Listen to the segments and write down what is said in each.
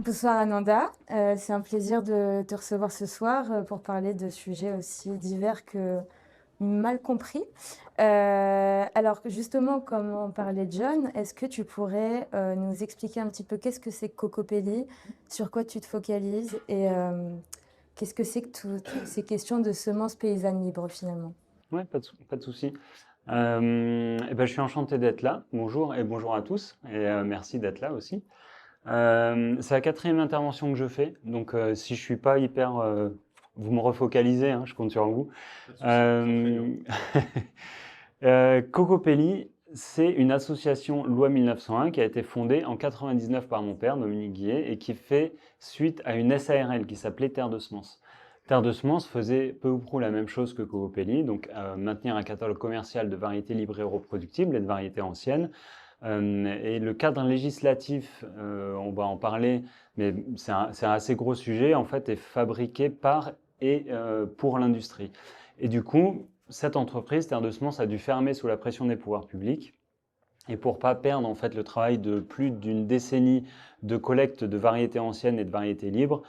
Bonsoir Ananda. C'est un plaisir de te recevoir ce soir pour parler de sujets aussi divers que mal compris. Alors que justement, comme on parlait de John, est-ce que tu pourrais nous expliquer un petit peu qu'est-ce que c'est que Cocopelli, sur quoi tu te focalises et qu'est-ce que c'est que toutes ces questions de semences paysannes libres finalement? Ouais, pas de souci. Eh ben, je suis enchanté d'être là. Bonjour et bonjour à tous. Et merci d'être là aussi. C'est la quatrième intervention que je fais. Donc, si je suis pas hyper, vous me refocalisez, hein, je compte sur vous. Euh, Cocopelli, c'est une association loi 1901 qui a été fondée en 99 par mon père, Dominique Guillet, et qui fait suite à une SARL qui s'appelait Terre de Semences. Terre de Semences faisait peu ou prou la même chose que Cocopelli, donc maintenir un catalogue commercial de variétés libres et reproductibles et de variétés anciennes. Et le cadre législatif, on va en parler, mais c'est un assez gros sujet, en fait, est fabriqué par et pour l'industrie. Et du coup, cette entreprise, Terre de Semences, a dû fermer sous la pression des pouvoirs publics. Et pour pas perdre en fait le travail de plus d'une décennie de collecte de variétés anciennes et de variétés libres,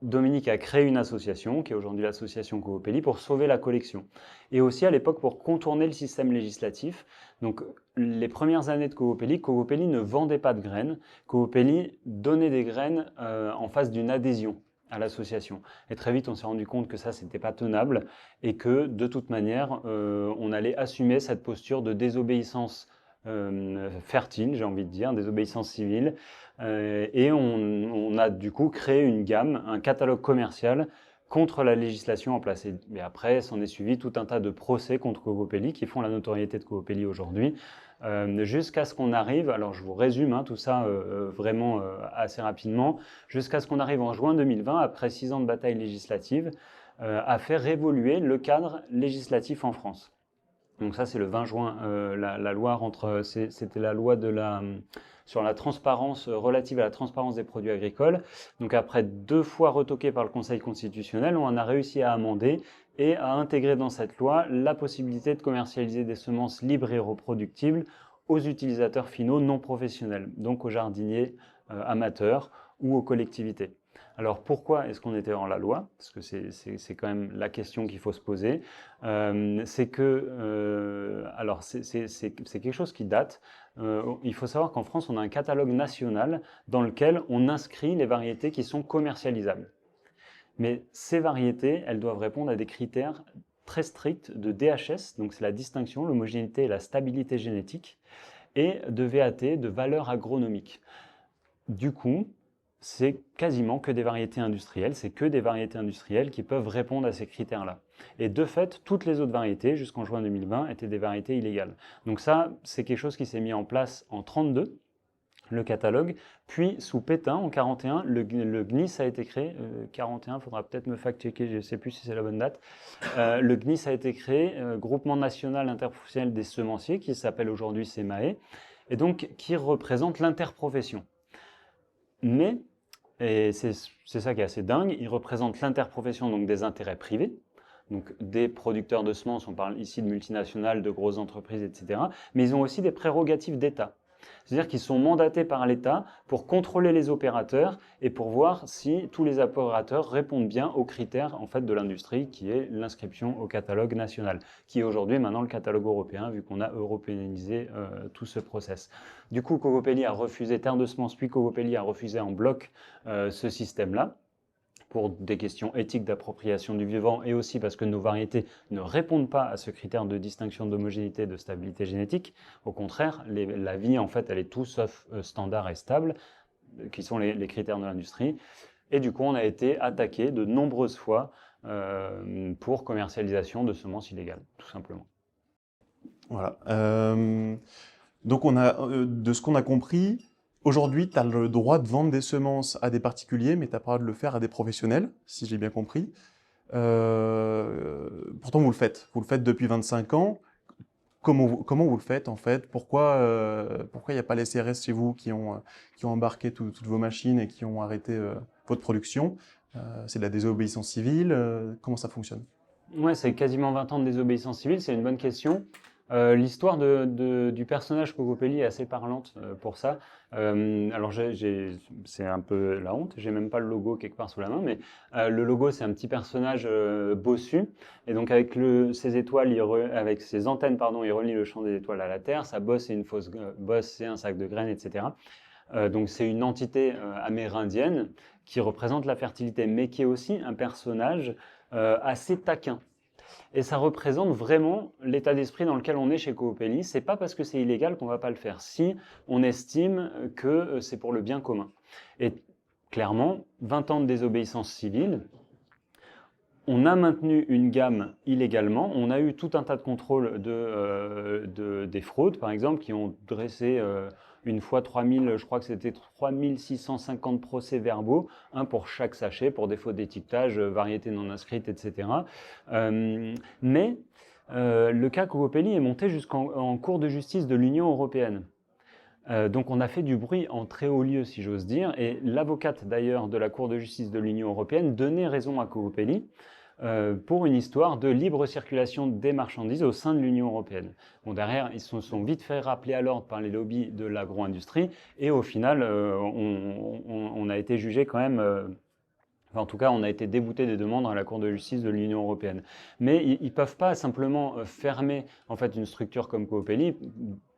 Dominique a créé une association, qui est aujourd'hui l'association Cocopelli, pour sauver la collection. Et aussi à l'époque pour contourner le système législatif. Donc les premières années de Cocopelli, Cocopelli ne vendait pas de graines. Cocopelli donnait des graines en face d'une adhésion à l'association. Et très vite, on s'est rendu compte que ça, c'était pas tenable et que de toute manière, on allait assumer cette posture de désobéissance fertile, j'ai envie de dire, désobéissance civile. Et on a du coup créé une gamme, un catalogue commercial contre la législation en place. Et après, s'en est suivi tout un tas de procès contre Cocopelli qui font la notoriété de Cocopelli aujourd'hui, jusqu'à ce qu'on arrive, alors je vous résume hein, tout ça vraiment assez rapidement, jusqu'à ce qu'on arrive en juin 2020, après 6 ans de bataille législative, à faire évoluer le cadre législatif en France. Donc ça, c'est le 20 juin, la loi rentre, c'était la loi sur la transparence relative à la transparence des produits agricoles. Donc après 2 fois retoqué par le Conseil constitutionnel, on en a réussi à amender et à intégrer dans cette loi la possibilité de commercialiser des semences libres et reproductibles aux utilisateurs finaux non professionnels, donc aux jardiniers amateurs ou aux collectivités. Alors pourquoi est-ce qu'on était hors la loi? Parce que c'est quand même la question qu'il faut se poser. C'est que, alors c'est quelque chose qui date. Il faut savoir qu'en France, on a un catalogue national dans lequel on inscrit les variétés qui sont commercialisables. Mais ces variétés, elles doivent répondre à des critères très stricts de DHS, donc c'est la distinction, l'homogénéité et la stabilité génétique, et de VAT, de valeur agronomique. Du coup, c'est quasiment que des variétés industrielles, c'est que des variétés industrielles qui peuvent répondre à ces critères-là. Et de fait, toutes les autres variétés, jusqu'en juin 2020, étaient des variétés illégales. Donc ça, c'est quelque chose qui s'est mis en place en 32, le catalogue, puis sous Pétain, en 41, le GNIS a été créé, 41, il faudra peut-être me fact-checker, je ne sais plus si c'est la bonne date. Le GNIS a été créé, Groupement National Interprofessionnel des Semenciers, qui s'appelle aujourd'hui CEMAE, et donc qui représente l'interprofession. Mais, et c'est ça qui est assez dingue, ils représentent l'interprofession, donc des intérêts privés, donc des producteurs de semences, on parle ici de multinationales, de grosses entreprises, etc. Mais ils ont aussi des prérogatives d'État. C'est-à-dire qu'ils sont mandatés par l'État pour contrôler les opérateurs et pour voir si tous les opérateurs répondent bien aux critères en fait, de l'industrie qui est l'inscription au catalogue national, qui est aujourd'hui maintenant le catalogue européen vu qu'on a européanisé tout ce process. Du coup, Cocopelli a refusé, Terre de Semences puis Cocopelli a refusé en bloc ce système-là pour des questions éthiques d'appropriation du vivant et aussi parce que nos variétés ne répondent pas à ce critère de distinction d'homogénéité et de stabilité génétique. Au contraire, la vie, en fait, elle est tout sauf standard et stable, qui sont les critères de l'industrie. Et du coup, on a été attaqué de nombreuses fois pour commercialisation de semences illégales, tout simplement. Voilà. Donc, de ce qu'on a compris, aujourd'hui, tu as le droit de vendre des semences à des particuliers, mais tu n'as pas le droit de le faire à des professionnels, si j'ai bien compris. Pourtant, vous le faites. Vous le faites depuis 25 ans. Comment vous le faites, en fait? Pourquoi il n'y a pas les CRS chez vous qui ont embarqué toutes vos machines et qui ont arrêté votre production? C'est de la désobéissance civile? Comment ça fonctionne? Ouais, c'est quasiment 20 ans de désobéissance civile, c'est une bonne question. L'histoire du personnage Cocopelli est assez parlante pour ça. Alors c'est un peu la honte, j'ai même pas le logo quelque part sous la main, mais le logo c'est un petit personnage bossu, et donc avec ses étoiles, avec ses antennes, pardon, il relie le champ des étoiles à la Terre. Sa bosse c'est une fausse bosse, c'est un sac de graines, etc. Donc c'est une entité amérindienne qui représente la fertilité, mais qui est aussi un personnage assez taquin. Et ça représente vraiment l'état d'esprit dans lequel on est chez Coopelli. C'est pas parce que c'est illégal qu'on va pas le faire, si on estime que c'est pour le bien commun. Et clairement, 20 ans de désobéissance civile, on a maintenu une gamme illégalement, on a eu tout un tas de contrôles des fraudes, par exemple, qui ont dressé une fois 3000, je crois que c'était 3650 procès-verbaux, un pour chaque sachet, pour défaut d'étiquetage, variété non inscrite, etc. Mais le cas Cocopelli est monté jusqu'en Cour de justice de l'Union européenne. Donc on a fait du bruit en très haut lieu, si j'ose dire, et l'avocate d'ailleurs de la Cour de justice de l'Union européenne donnait raison à Cocopelli pour une histoire de libre circulation des marchandises au sein de l'Union européenne. Bon, derrière, ils se sont vite fait rappeler à l'ordre par les lobbies de l'agro-industrie, et au final, on a été jugé quand même... Enfin, en tout cas, on a été débouté des demandes à la Cour de justice de l'Union européenne. Mais ils ne peuvent pas simplement fermer en fait, une structure comme Coopelli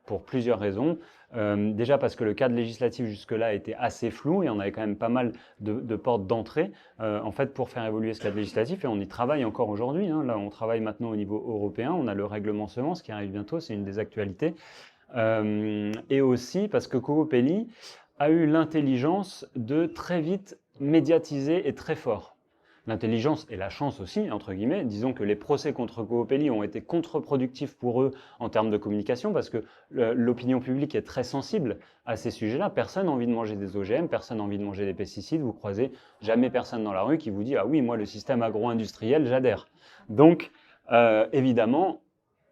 pour plusieurs raisons. Déjà parce que le cadre législatif jusque-là était assez flou et on avait quand même pas mal de portes d'entrée en fait, pour faire évoluer ce cadre législatif, et on y travaille encore aujourd'hui. Hein. Là, on travaille maintenant au niveau européen. On a le règlement semences qui arrive bientôt, c'est une des actualités. Et aussi parce que Coopelli a eu l'intelligence de très vite médiatiser et très fort. L'intelligence et la chance aussi, entre guillemets. Disons que les procès contre Coopelli ont été contre-productifs pour eux en termes de communication, parce que l'opinion publique est très sensible à ces sujets-là. Personne n'a envie de manger des OGM, personne n'a envie de manger des pesticides. Vous croisez jamais personne dans la rue qui vous dit « Ah oui, moi, le système agro-industriel, j'adhère ». Donc, évidemment,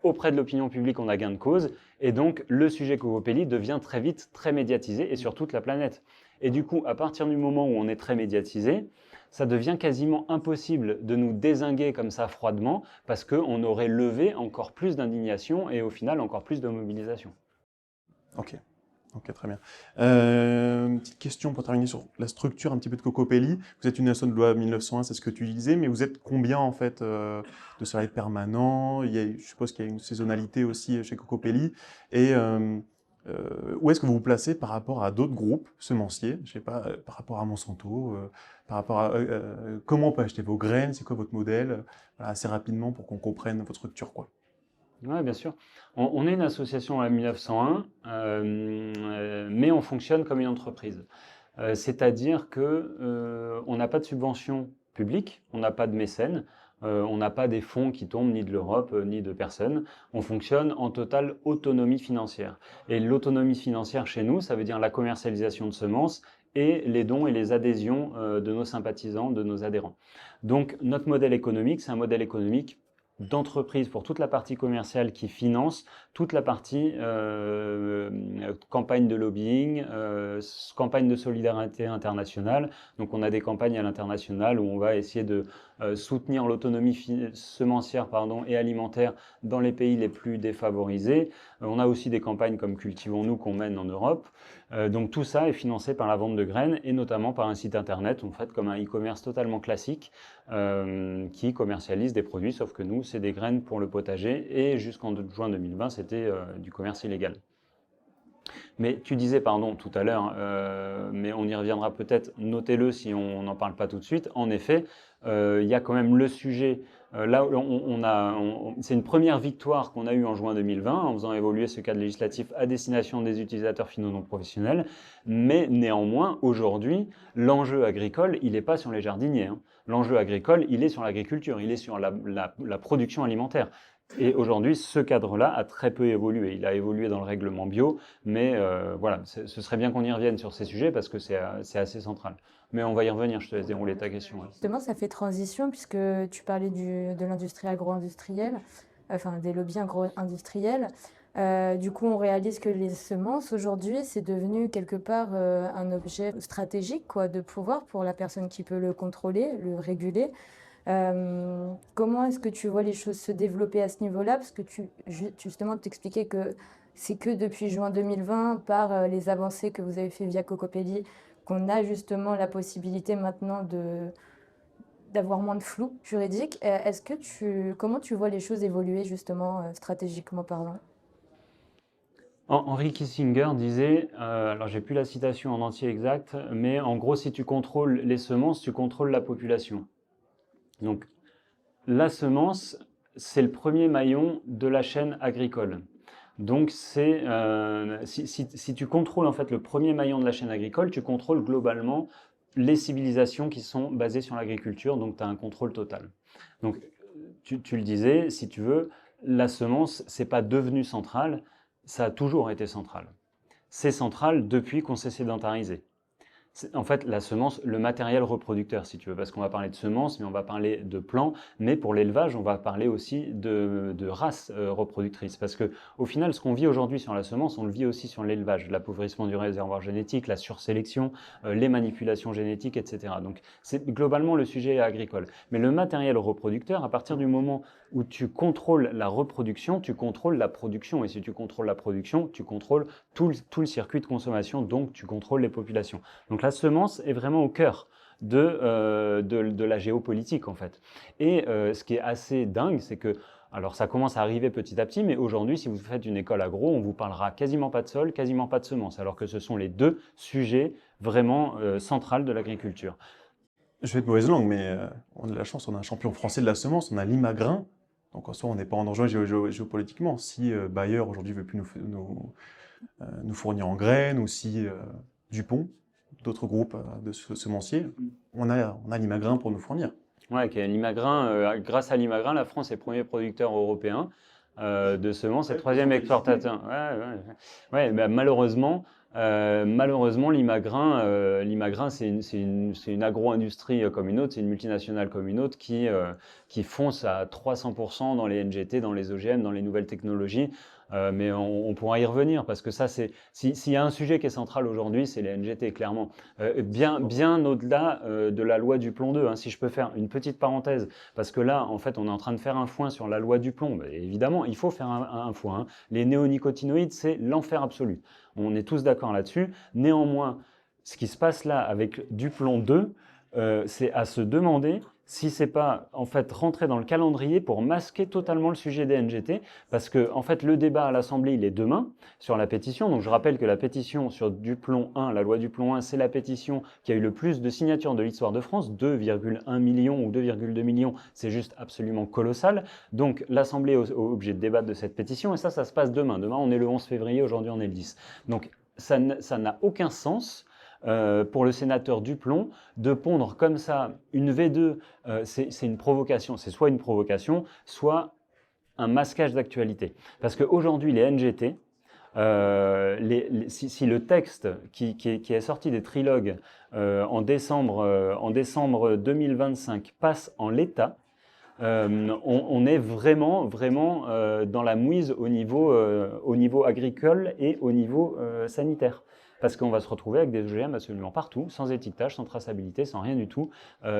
auprès de l'opinion publique, on a gain de cause, et donc le sujet Cocopelli devient très vite très médiatisé, et sur toute la planète. Et du coup, à partir du moment où on est très médiatisé, ça devient quasiment impossible de nous dézinguer comme ça froidement, parce qu'on aurait levé encore plus d'indignation et au final encore plus de mobilisation. Ok, très bien. Une petite question pour terminer sur la structure un petit peu de Cocopelli. Vous êtes une association de loi 1901, c'est ce que tu disais, mais vous êtes combien en fait de salariés permanents? Je suppose qu'il y a une saisonnalité aussi chez Cocopelli. Et où est-ce que vous vous placez par rapport à d'autres groupes semenciers? Je sais pas, par rapport à Monsanto, par rapport à comment on peut acheter vos graines, c'est quoi votre modèle? Voilà, assez rapidement pour qu'on comprenne votre structure, quoi. Oui, bien sûr. On est une association à 1901, mais on fonctionne comme une entreprise. C'est-à-dire qu'on n'a pas de subvention publique, on n'a pas de mécènes, on n'a pas des fonds qui tombent ni de l'Europe ni de personne. On fonctionne en totale autonomie financière. Et l'autonomie financière chez nous, ça veut dire la commercialisation de semences et les dons et les adhésions de nos sympathisants, de nos adhérents. Donc notre modèle économique, c'est un modèle économique d'entreprise pour toute la partie commerciale qui finance toute la partie campagne de lobbying, campagne de solidarité internationale. Donc on a des campagnes à l'international où on va essayer de soutenir l'autonomie semencière et alimentaire dans les pays les plus défavorisés. On a aussi des campagnes comme Cultivons-nous qu'on mène en Europe. Donc tout ça est financé par la vente de graines et notamment par un site internet, en fait, comme un e-commerce totalement classique qui commercialise des produits, sauf que nous, c'est des graines pour le potager, et jusqu'en juin 2020, c'était du commerce illégal. Mais tu disais, pardon, tout à l'heure, mais on y reviendra peut-être, notez-le si on n'en parle pas tout de suite. En effet, il y a quand même le sujet. Là, c'est une première victoire qu'on a eue en juin 2020 en faisant évoluer ce cadre législatif à destination des utilisateurs finaux non professionnels. Mais néanmoins, aujourd'hui, l'enjeu agricole, il n'est pas sur les jardiniers. Hein. L'enjeu agricole, il est sur l'agriculture, il est sur la production alimentaire. Et aujourd'hui, ce cadre-là a très peu évolué. Il a évolué dans le règlement bio, mais voilà, ce serait bien qu'on y revienne sur ces sujets parce que c'est assez central. Mais on va y revenir, je te laisse dérouler ta question. Ouais. Justement, ça fait transition puisque tu parlais de l'industrie agro-industrielle, enfin des lobbies agro-industriels. Du coup, on réalise que les semences, aujourd'hui, c'est devenu quelque part un objet stratégique quoi, de pouvoir pour la personne qui peut le contrôler, le réguler. Comment est-ce que tu vois les choses se développer à ce niveau-là? Parce que justement, tu expliquais que c'est que depuis juin 2020, par les avancées que vous avez fait via Cocopelli, qu'on a justement la possibilité maintenant d'avoir moins de flou juridique. Comment tu vois les choses évoluer justement stratégiquement parlant? Henry Kissinger disait, alors j'ai plus la citation en entier exacte, mais en gros, si tu contrôles les semences, tu contrôles la population. Donc, la semence, c'est le premier maillon de la chaîne agricole. Donc, si tu contrôles en fait le premier maillon de la chaîne agricole, tu contrôles globalement les civilisations qui sont basées sur l'agriculture, donc tu as un contrôle total. Donc, tu le disais, si tu veux, la semence, c'est pas devenu central, ça a toujours été central. C'est central depuis qu'on s'est sédentarisé. En fait, la semence, le matériel reproducteur, si tu veux, parce qu'on va parler de semences, mais on va parler de plants, mais pour l'élevage, on va parler aussi de races reproductrices, parce que au final, ce qu'on vit aujourd'hui sur la semence, on le vit aussi sur l'élevage, l'appauvrissement du réservoir génétique, la sursélection, les manipulations génétiques, etc. Donc, c'est globalement le sujet agricole. Mais le matériel reproducteur, à partir du moment où tu contrôles la reproduction, tu contrôles la production, et si tu contrôles la production, tu contrôles tout le circuit de consommation, donc tu contrôles les populations. Donc la semence est vraiment au cœur de la géopolitique en fait. Et ce qui est assez dingue, c'est que, alors ça commence à arriver petit à petit, mais aujourd'hui, si vous faites une école agro, on vous parlera quasiment pas de sol, quasiment pas de semences, alors que ce sont les deux sujets vraiment centrales de l'agriculture. Je vais être mauvaise langue, mais on a de la chance, on a un champion français de la semence, on a Limagrin. Donc en soi, on n'est pas en danger géopolitiquement. Si Bayer aujourd'hui veut plus nous fournir en graines, ou si Dupont, d'autres groupes de semenciers, on a Limagrin pour nous fournir. Ouais, grâce à Limagrin, la France est premier producteur européen de semences et troisième exportateur. Ouais, bah, malheureusement, Limagrin, c'est une agro-industrie comme une autre, c'est une multinationale comme une autre qui fonce à 300% dans les NGT, dans les OGM, dans les nouvelles technologies. Mais on pourra y revenir parce que ça, s'il y a un sujet qui est central aujourd'hui, c'est les NGT, clairement. Bien au-delà de la loi du plomb 2, hein, si je peux faire une petite parenthèse, parce que là, en fait, on est en train de faire un foin sur la loi du plomb. Bah, évidemment, il faut faire un foin. Hein. Les néonicotinoïdes, c'est l'enfer absolu. On est tous d'accord là-dessus. Néanmoins, ce qui se passe là avec du plomb 2, c'est à se demander si c'est pas en fait rentrer dans le calendrier pour masquer totalement le sujet des NGT, parce que en fait le débat à l'Assemblée il est demain sur la pétition. Donc je rappelle que la pétition sur du plomb 1, la loi du plomb 1, c'est la pétition qui a eu le plus de signatures de l'histoire de France, 2,1 millions ou 2,2 millions, c'est juste absolument colossal. Donc l'Assemblée est obligée de débattre de cette pétition et ça se passe demain. Demain on est le 11 février, aujourd'hui on est le 10. Donc ça n'a aucun sens. Pour le sénateur Duplon, de pondre comme ça une V2, c'est une provocation. C'est soit une provocation, soit un masquage d'actualité. Parce qu'aujourd'hui, les NGT, si le texte qui est sorti des trilogues en décembre 2025 passe en l'état, on est vraiment dans la mouise au niveau agricole et au niveau sanitaire. Parce qu'on va se retrouver avec des OGM absolument partout, sans étiquetage, sans traçabilité, sans rien du tout,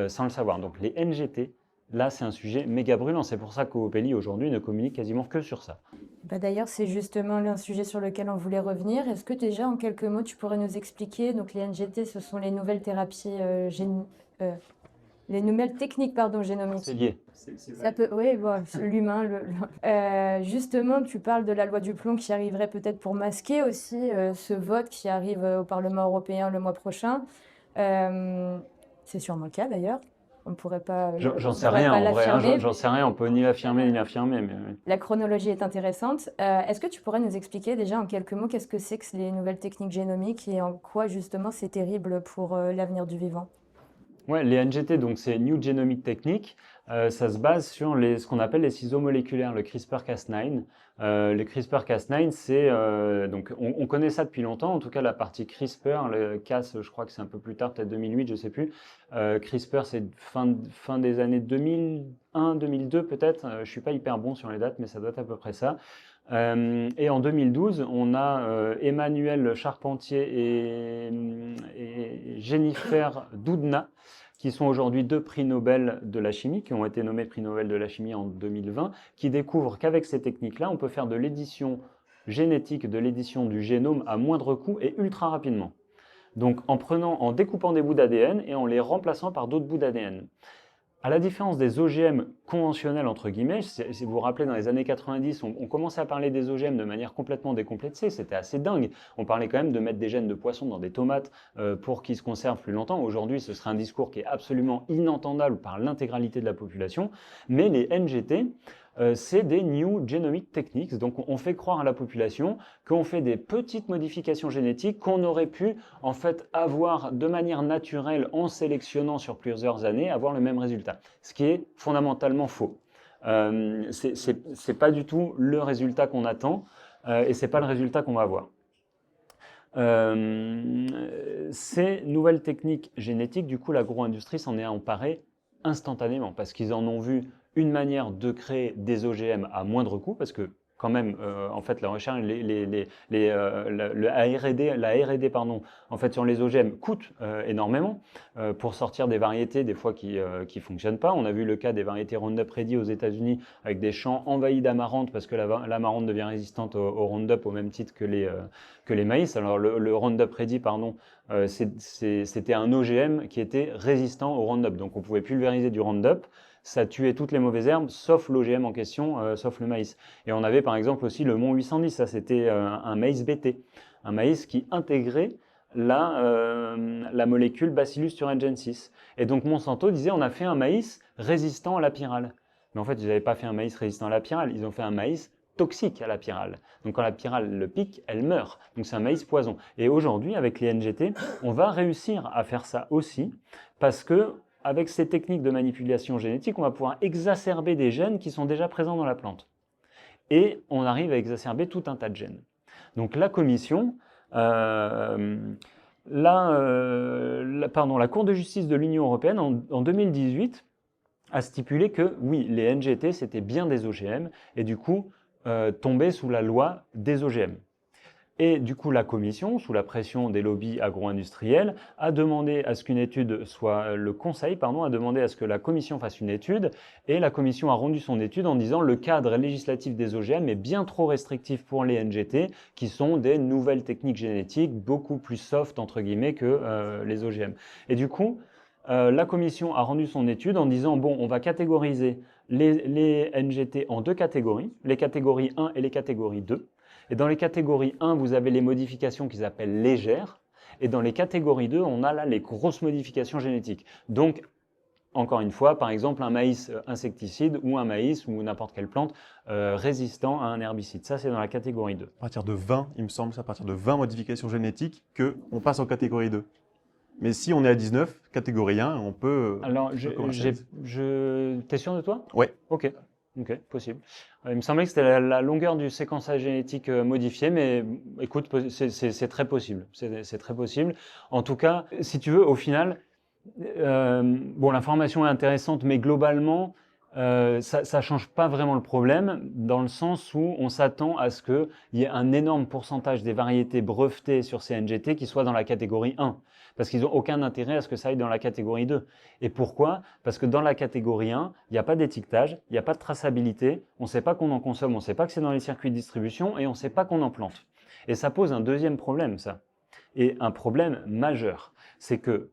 sans le savoir. Donc les NGT, là c'est un sujet méga brûlant. C'est pour ça qu'Opelli aujourd'hui ne communique quasiment que sur ça. Bah d'ailleurs, c'est justement un sujet sur lequel on voulait revenir. Est-ce que déjà, en quelques mots, tu pourrais nous expliquer, donc les NGT, ce sont les nouvelles thérapies les nouvelles techniques, pardon, génomiques. C'est lié. Ça peut, oui, bon, l'humain. Justement, tu parles de la loi du plomb qui arriverait peut-être pour masquer aussi ce vote qui arrive au Parlement européen le mois prochain. C'est sûrement le cas d'ailleurs. On ne pourrait pas. J'en sais rien en vrai. Hein, j'en sais rien. On peut ni l'affirmer ni l'affirmer. Mais... La chronologie est intéressante. Est-ce que tu pourrais nous expliquer déjà en quelques mots qu'est-ce que c'est que les nouvelles techniques génomiques et en quoi justement c'est terrible pour l'avenir du vivant? Ouais, les NGT, donc c'est New Genomic Technique. Ça se base sur ce qu'on appelle les ciseaux moléculaires, le CRISPR-Cas9. Le CRISPR-Cas9, c'est donc on connaît ça depuis longtemps. En tout cas, la partie CRISPR, le Cas, je crois que c'est un peu plus tard, peut-être 2008, je sais plus. CRISPR, c'est fin des années 2001, 2002 peut-être. Je suis pas hyper bon sur les dates, mais ça doit être à peu près ça. Et en 2012, on a Emmanuel Charpentier et Jennifer Doudna qui sont aujourd'hui 2 prix Nobel de la chimie, qui ont été nommés prix Nobel de la chimie en 2020, qui découvrent qu'avec ces techniques-là, on peut faire de l'édition génétique, de l'édition du génome à moindre coût et ultra rapidement. Donc en découpant des bouts d'ADN et en les remplaçant par d'autres bouts d'ADN. À la différence des OGM conventionnels, entre guillemets, si vous vous rappelez, dans les années 90, on commençait à parler des OGM de manière complètement décomplexée, c'était assez dingue. On parlait quand même de mettre des gènes de poisson dans des tomates pour qu'ils se conservent plus longtemps. Aujourd'hui, ce serait un discours qui est absolument inentendable par l'intégralité de la population. Mais les NGT, c'est des New Genomic Techniques. Donc on fait croire à la population qu'on fait des petites modifications génétiques qu'on aurait pu en fait avoir de manière naturelle en sélectionnant sur plusieurs années, avoir le même résultat. Ce qui est fondamentalement faux. C'est pas du tout le résultat qu'on attend et c'est pas le résultat qu'on va avoir. Ces nouvelles techniques génétiques, du coup, l'agro-industrie s'en est emparée instantanément parce qu'ils en ont vu une manière de créer des OGM à moindre coût, parce que quand même, en fait, la recherche, la R&D, pardon, en fait, sur les OGM coûte énormément pour sortir des variétés, des fois qui fonctionnent pas. On a vu le cas des variétés Roundup Ready aux États-Unis avec des champs envahis d'amarante parce que l'amarante devient résistante au Roundup au même titre que les maïs. Alors le Roundup Ready, pardon, c'était un OGM qui était résistant au Roundup, donc on pouvait pulvériser du Roundup. Ça tuait toutes les mauvaises herbes, sauf l'OGM en question, sauf le maïs. Et on avait par exemple aussi le Mont 810, ça c'était un maïs BT, un maïs qui intégrait la molécule Bacillus thuringiensis. Et donc Monsanto disait on a fait un maïs résistant à la pyrale. Mais en fait, ils n'avaient pas fait un maïs résistant à la pyrale, ils ont fait un maïs toxique à la pyrale. Donc quand la pyrale le pique, elle meurt. Donc c'est un maïs poison. Et aujourd'hui, avec les NGT, on va réussir à faire ça aussi, parce que avec ces techniques de manipulation génétique, on va pouvoir exacerber des gènes qui sont déjà présents dans la plante. Et on arrive à exacerber tout un tas de gènes. Donc la commission, la Cour de justice de l'Union européenne, en 2018, a stipulé que oui, les NGT, c'était bien des OGM, et du coup, tombaient sous la loi des OGM. Et du coup, la commission, sous la pression des lobbies agro-industriels, a demandé à ce qu'une étude soit, le conseil, pardon, a demandé à ce que la commission fasse une étude, et la commission a rendu son étude en disant le cadre législatif des OGM est bien trop restrictif pour les NGT, qui sont des nouvelles techniques génétiques beaucoup plus soft, entre guillemets, que les OGM. Et du coup, la commission a rendu son étude en disant bon, on va catégoriser les NGT en 2 catégories, les catégories 1 et les catégories 2. Et dans les catégories 1, vous avez les modifications qu'ils appellent légères. Et dans les catégories 2, on a là les grosses modifications génétiques. Donc, encore une fois, par exemple, un maïs insecticide ou un maïs ou n'importe quelle plante résistant à un herbicide. Ça, c'est dans la catégorie 2. À partir de 20, il me semble, c'est à partir de 20 modifications génétiques qu'on passe en catégorie 2. Mais si on est à 19, catégorie 1, on peut. Alors, t'es sûr de toi? Ouais. Ok, possible. Il me semblait que c'était la longueur du séquençage génétique modifié, mais écoute, c'est très possible. C'est très possible. En tout cas, si tu veux, au final, bon, l'information est intéressante, mais globalement, ça change pas vraiment le problème, dans le sens où on s'attend à ce qu'il y ait un énorme pourcentage des variétés brevetées sur ces NGT qui soient dans la catégorie 1. Parce qu'ils n'ont aucun intérêt à ce que ça aille dans la catégorie 2. Et pourquoi? Parce que dans la catégorie 1, il n'y a pas d'étiquetage, il n'y a pas de traçabilité, on ne sait pas qu'on en consomme, on ne sait pas que c'est dans les circuits de distribution et on ne sait pas qu'on en plante. Et ça pose un deuxième problème, ça. Et un problème majeur. C'est que,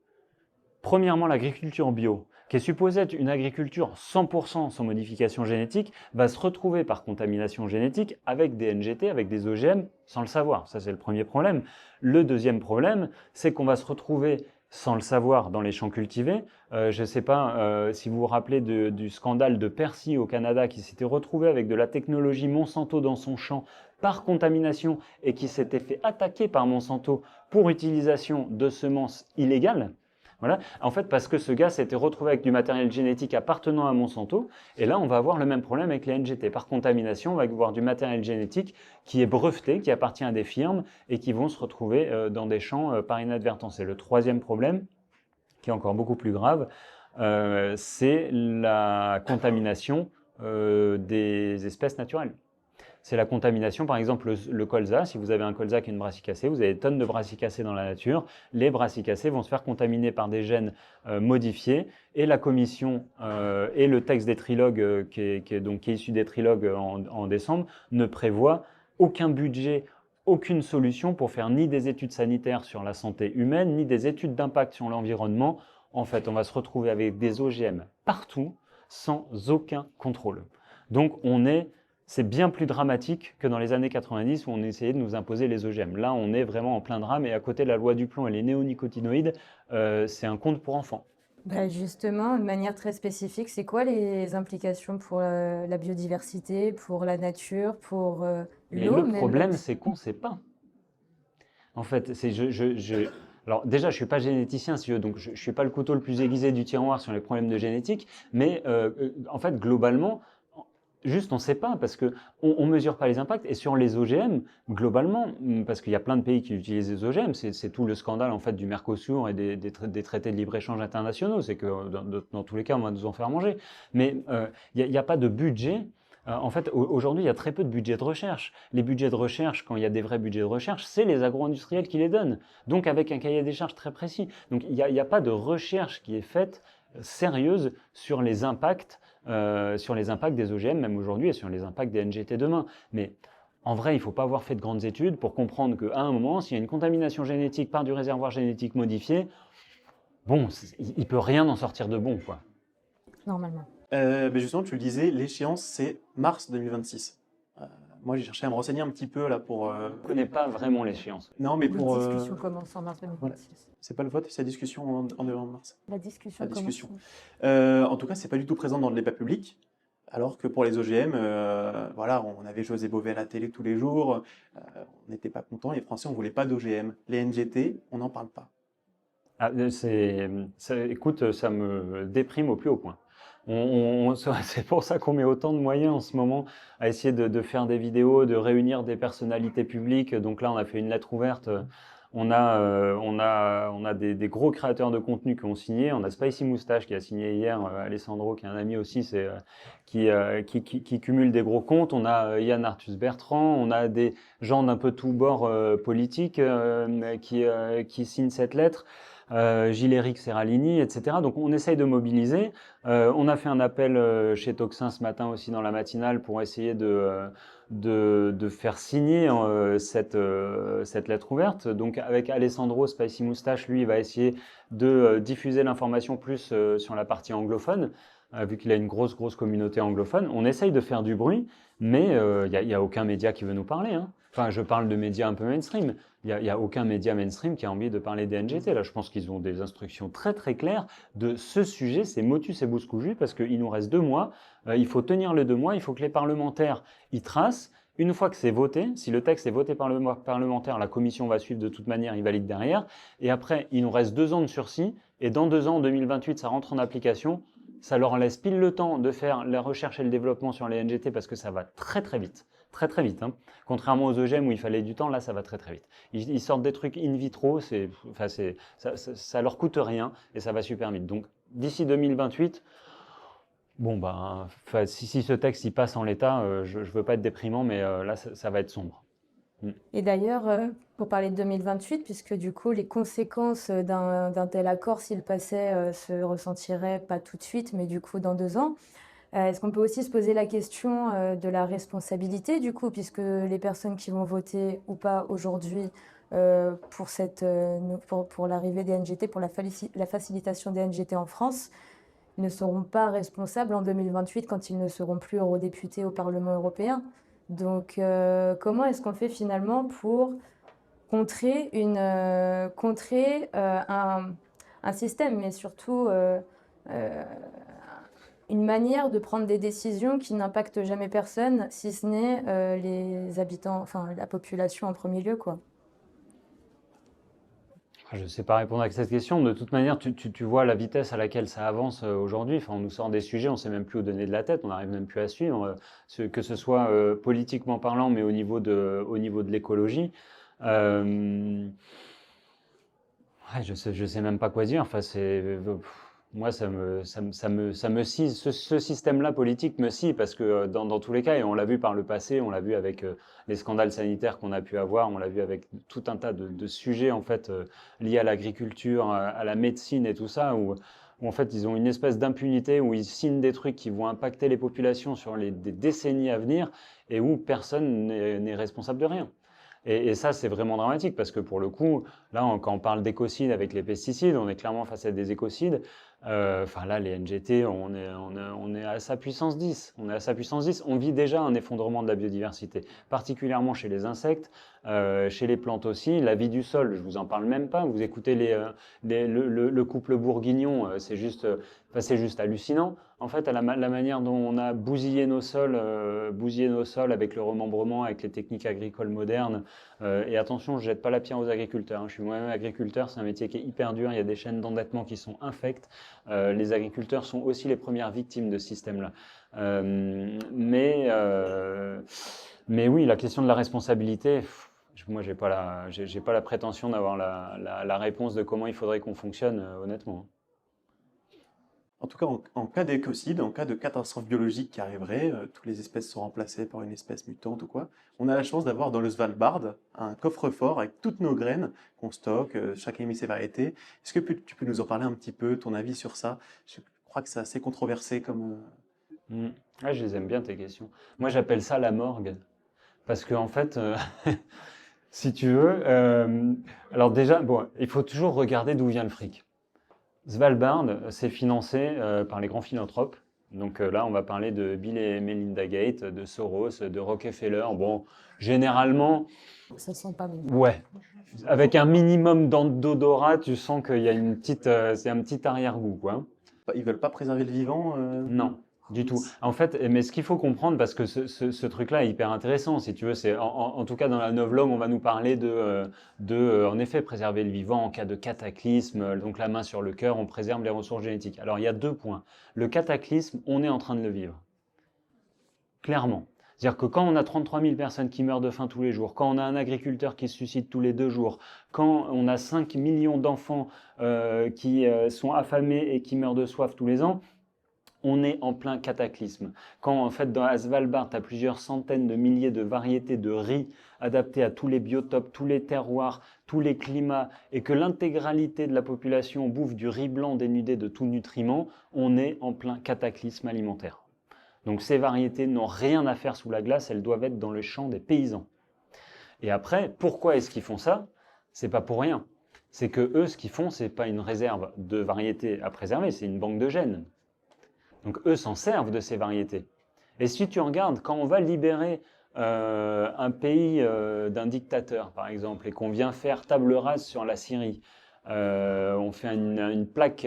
premièrement, l'agriculture bio, qui est supposée être une agriculture 100% sans modification génétique, va se retrouver par contamination génétique avec des NGT, avec des OGM, sans le savoir. Ça, c'est le premier problème. Le deuxième problème, c'est qu'on va se retrouver sans le savoir dans les champs cultivés. Je ne sais pas si vous vous rappelez du scandale de Percy au Canada qui s'était retrouvé avec de la technologie Monsanto dans son champ par contamination et qui s'était fait attaquer par Monsanto pour utilisation de semences illégales. Voilà. En fait, parce que ce gars s'était retrouvé avec du matériel génétique appartenant à Monsanto, et là, on va avoir le même problème avec les NGT. Par contamination, on va avoir du matériel génétique qui est breveté, qui appartient à des firmes, et qui vont se retrouver dans des champs par inadvertance. Et le troisième problème, qui est encore beaucoup plus grave, c'est la contamination des espèces naturelles. c'est la contamination. Par exemple, le colza, si vous avez un colza qui est une brassicacée, vous avez des tonnes de brassicacées dans la nature. Les brassicacées vont se faire contaminer par des gènes modifiés. Et la commission et le texte des trilogues, qui est issu des trilogues en décembre, ne prévoit aucun budget, aucune solution pour faire ni des études sanitaires sur la santé humaine, ni des études d'impact sur l'environnement. En fait, on va se retrouver avec des OGM partout, sans aucun contrôle. Donc, c'est bien plus dramatique que dans les années 90 où on essayait de nous imposer les OGM. Là, on est vraiment en plein drame et à côté de la loi du plomb et les néonicotinoïdes, c'est un conte pour enfants. Bah, justement, de manière très spécifique, c'est quoi les implications pour la biodiversité, pour la nature, pour Mais l'eau le même problème, c'est qu'on ne sait pas. En fait, alors déjà, je ne suis pas généticien, si tu veux, donc je ne suis pas le couteau le plus aiguisé du tiroir sur les problèmes de génétique, mais en fait, globalement, juste on ne sait pas parce qu'on ne mesure pas les impacts. Et sur les OGM, globalement, parce qu'il y a plein de pays qui utilisent les OGM, c'est tout le scandale en fait, du Mercosur et des traités de libre-échange internationaux, c'est que dans tous les cas, on va nous en faire manger. Mais il n'y a pas de budget. En fait, aujourd'hui, il y a très peu de budget de recherche. Les budgets de recherche, quand il y a des vrais budgets de recherche, c'est les agro-industriels qui les donnent. Donc, avec un cahier des charges très précis. Donc, il n'y a pas de recherche qui est faite sérieuse sur les impacts des OGM, même aujourd'hui, et sur les impacts des NGT demain. Mais en vrai, il ne faut pas avoir fait de grandes études pour comprendre qu'à un moment, s'il y a une contamination génétique par du réservoir génétique modifié, bon, il ne peut rien en sortir de bon, quoi. normalement. Mais justement, tu le disais, l'échéance, c'est mars 2026. Moi, j'ai cherché à me renseigner un petit peu là pour. Je ne connais pas vraiment l'échéance. Non, mais La pour. discussion commence en mars 2026. C'est pas le vote, c'est la discussion en mars. La discussion La discussion. commence. En tout cas, c'est pas du tout présent dans le débat public. Alors que pour les OGM, voilà, on avait José Bové à la télé tous les jours, on n'était pas content, les Français, on voulait pas d'OGM. Les NGT, on n'en parle pas. Ah, écoute, ça me déprime au plus haut point. C'est pour ça qu'on met autant de moyens en ce moment à essayer de faire des vidéos, de réunir des personnalités publiques. Donc là, on a fait une lettre ouverte. On a des gros créateurs de contenu qui ont signé. On a Spicy Moustache qui a signé hier, Alessandro qui est un ami aussi, qui cumule des gros comptes. On a Yann Arthus Bertrand. On a des gens d'un peu tout bord politique qui signent cette lettre. Gilles-Éric Serralini, etc. Donc on essaye de mobiliser. On a fait un appel chez Toxin ce matin aussi dans la matinale pour essayer de faire signer cette lettre ouverte. Donc avec Alessandro Spicy Moustache, lui, il va essayer de diffuser l'information plus sur la partie anglophone, vu qu'il a une grosse communauté anglophone. On essaye de faire du bruit, mais il n'y a aucun média qui veut nous parler, hein. Enfin, je parle de médias un peu mainstream. Il n'y a aucun média mainstream qui a envie de parler des NGT. Là, je pense qu'ils ont des instructions très claires de ce sujet, c'est motus et bouscouju, parce qu'il nous reste 2 mois. Il faut tenir les 2 mois, il faut que les parlementaires y tracent. Une fois que c'est voté, si le texte est voté par le parlementaire, la commission va suivre de toute manière, il valide derrière. Et après, il nous reste 2 ans de sursis. Et dans 2 ans, en 2028, ça rentre en application. Ça leur laisse pile le temps de faire la recherche et le développement sur les NGT parce que ça va très vite. Très vite. Hein. Contrairement aux OGM où il fallait du temps, là ça va très vite. Ils sortent des trucs in vitro, ça leur coûte rien et ça va super vite. Donc d'ici 2028, bon si ce texte il passe en l'état, je veux pas être déprimant, mais là ça va être sombre. Et d'ailleurs, pour parler de 2028, puisque du coup les conséquences d'un tel accord, s'il passait, se ressentiraient pas tout de suite, mais du coup dans 2 ans. Est-ce qu'on peut aussi se poser la question de la responsabilité du coup, puisque les personnes qui vont voter ou pas aujourd'hui pour l'arrivée des NGT, pour la facilitation des NGT en France, ne seront pas responsables en 2028 quand ils ne seront plus eurodéputés au Parlement européen. Donc comment est-ce qu'on fait finalement pour contrer un système, mais surtout une manière de prendre des décisions qui n'impactent jamais personne, si ce n'est les habitants, enfin la population en premier lieu, quoi. Je ne sais pas répondre à cette question. De toute manière, tu vois la vitesse à laquelle ça avance aujourd'hui. Enfin, on nous sort des sujets, on ne sait même plus où donner de la tête, on n'arrive même plus à suivre, que ce soit politiquement parlant, mais au niveau de l'écologie. Ouais, je sais même pas quoi dire. Enfin, Moi, ça me scie, ce système-là politique me scie parce que dans tous les cas, et on l'a vu par le passé, on l'a vu avec les scandales sanitaires qu'on a pu avoir, on l'a vu avec tout un tas de sujets en fait liés à l'agriculture, à la médecine et tout ça, où en fait ils ont une espèce d'impunité, où ils signent des trucs qui vont impacter les populations sur des décennies à venir et où personne n'est responsable de rien. Et ça, c'est vraiment dramatique parce que pour le coup, là, quand on parle d'écocides avec les pesticides, on est clairement face à des écocides. Enfin là, les NGT, on est à sa puissance 10. On est à sa puissance 10. On vit déjà un effondrement de la biodiversité, particulièrement chez les insectes, chez les plantes aussi. La vie du sol, je vous en parle même pas. Vous écoutez le couple bourguignon, enfin, c'est juste hallucinant. En fait, à la manière dont on a bousillé nos sols avec le remembrement, avec les techniques agricoles modernes. Et attention, je jette pas la pierre aux agriculteurs, hein. Je suis moi-même agriculteur, c'est un métier qui est hyper dur. Il y a des chaînes d'endettement qui sont infectes. Les agriculteurs sont aussi les premières victimes de ce système-là. Mais oui, la question de la responsabilité, moi, j'ai pas la prétention d'avoir la réponse de comment il faudrait qu'on fonctionne, honnêtement. En tout cas, en cas d'écocide, en cas de catastrophe biologique qui arriverait, toutes les espèces sont remplacées par une espèce mutante ou quoi, on a la chance d'avoir dans le Svalbard un coffre-fort avec toutes nos graines qu'on stocke, chacun met ses variétés. Est-ce que tu peux nous en parler un petit peu, ton avis sur ça? Je crois que c'est assez controversé comme... Ouais, je les aime bien tes questions. Moi, j'appelle ça la morgue. Parce que en fait, si tu veux, alors déjà, bon, il faut toujours regarder d'où vient le fric. Svalbard, c'est financé par les grands philanthropes. Donc là, on va parler de Bill et Melinda Gates, de Soros, de Rockefeller. Bon, généralement, Ça sent pas bon. ouais, avec un minimum d'odorat, tu sens qu'il y a c'est un petit arrière-goût, quoi. Ils veulent pas préserver le vivant Non, du tout. En fait, mais ce qu'il faut comprendre, parce que ce truc-là est hyper intéressant, si tu veux, c'est en tout cas dans la novlangue, on va nous parler en effet, préserver le vivant en cas de cataclysme, donc la main sur le cœur, on préserve les ressources génétiques. Alors il y a 2 points. Le cataclysme, on est en train de le vivre, clairement. C'est-à-dire que quand on a 33 000 personnes qui meurent de faim tous les jours, quand on a un agriculteur qui se suicide tous les 2 jours, quand on a 5 millions d'enfants qui sont affamés et qui meurent de soif tous les ans, on est en plein cataclysme. Quand en fait dans Svalbard, tu as plusieurs centaines de milliers de variétés de riz adaptées à tous les biotopes, tous les terroirs, tous les climats, et que l'intégralité de la population bouffe du riz blanc dénudé de tout nutriment, on est en plein cataclysme alimentaire. Donc ces variétés n'ont rien à faire sous la glace, elles doivent être dans le champ des paysans. Et après, pourquoi est-ce qu'ils font ça? C'est pas pour rien. C'est que eux, ce qu'ils font, c'est pas une réserve de variétés à préserver, c'est une banque de gènes. Donc eux s'en servent de ces variétés. Et si tu regardes, quand on va libérer un pays d'un dictateur, par exemple, et qu'on vient faire table rase sur la Syrie, on fait une plaque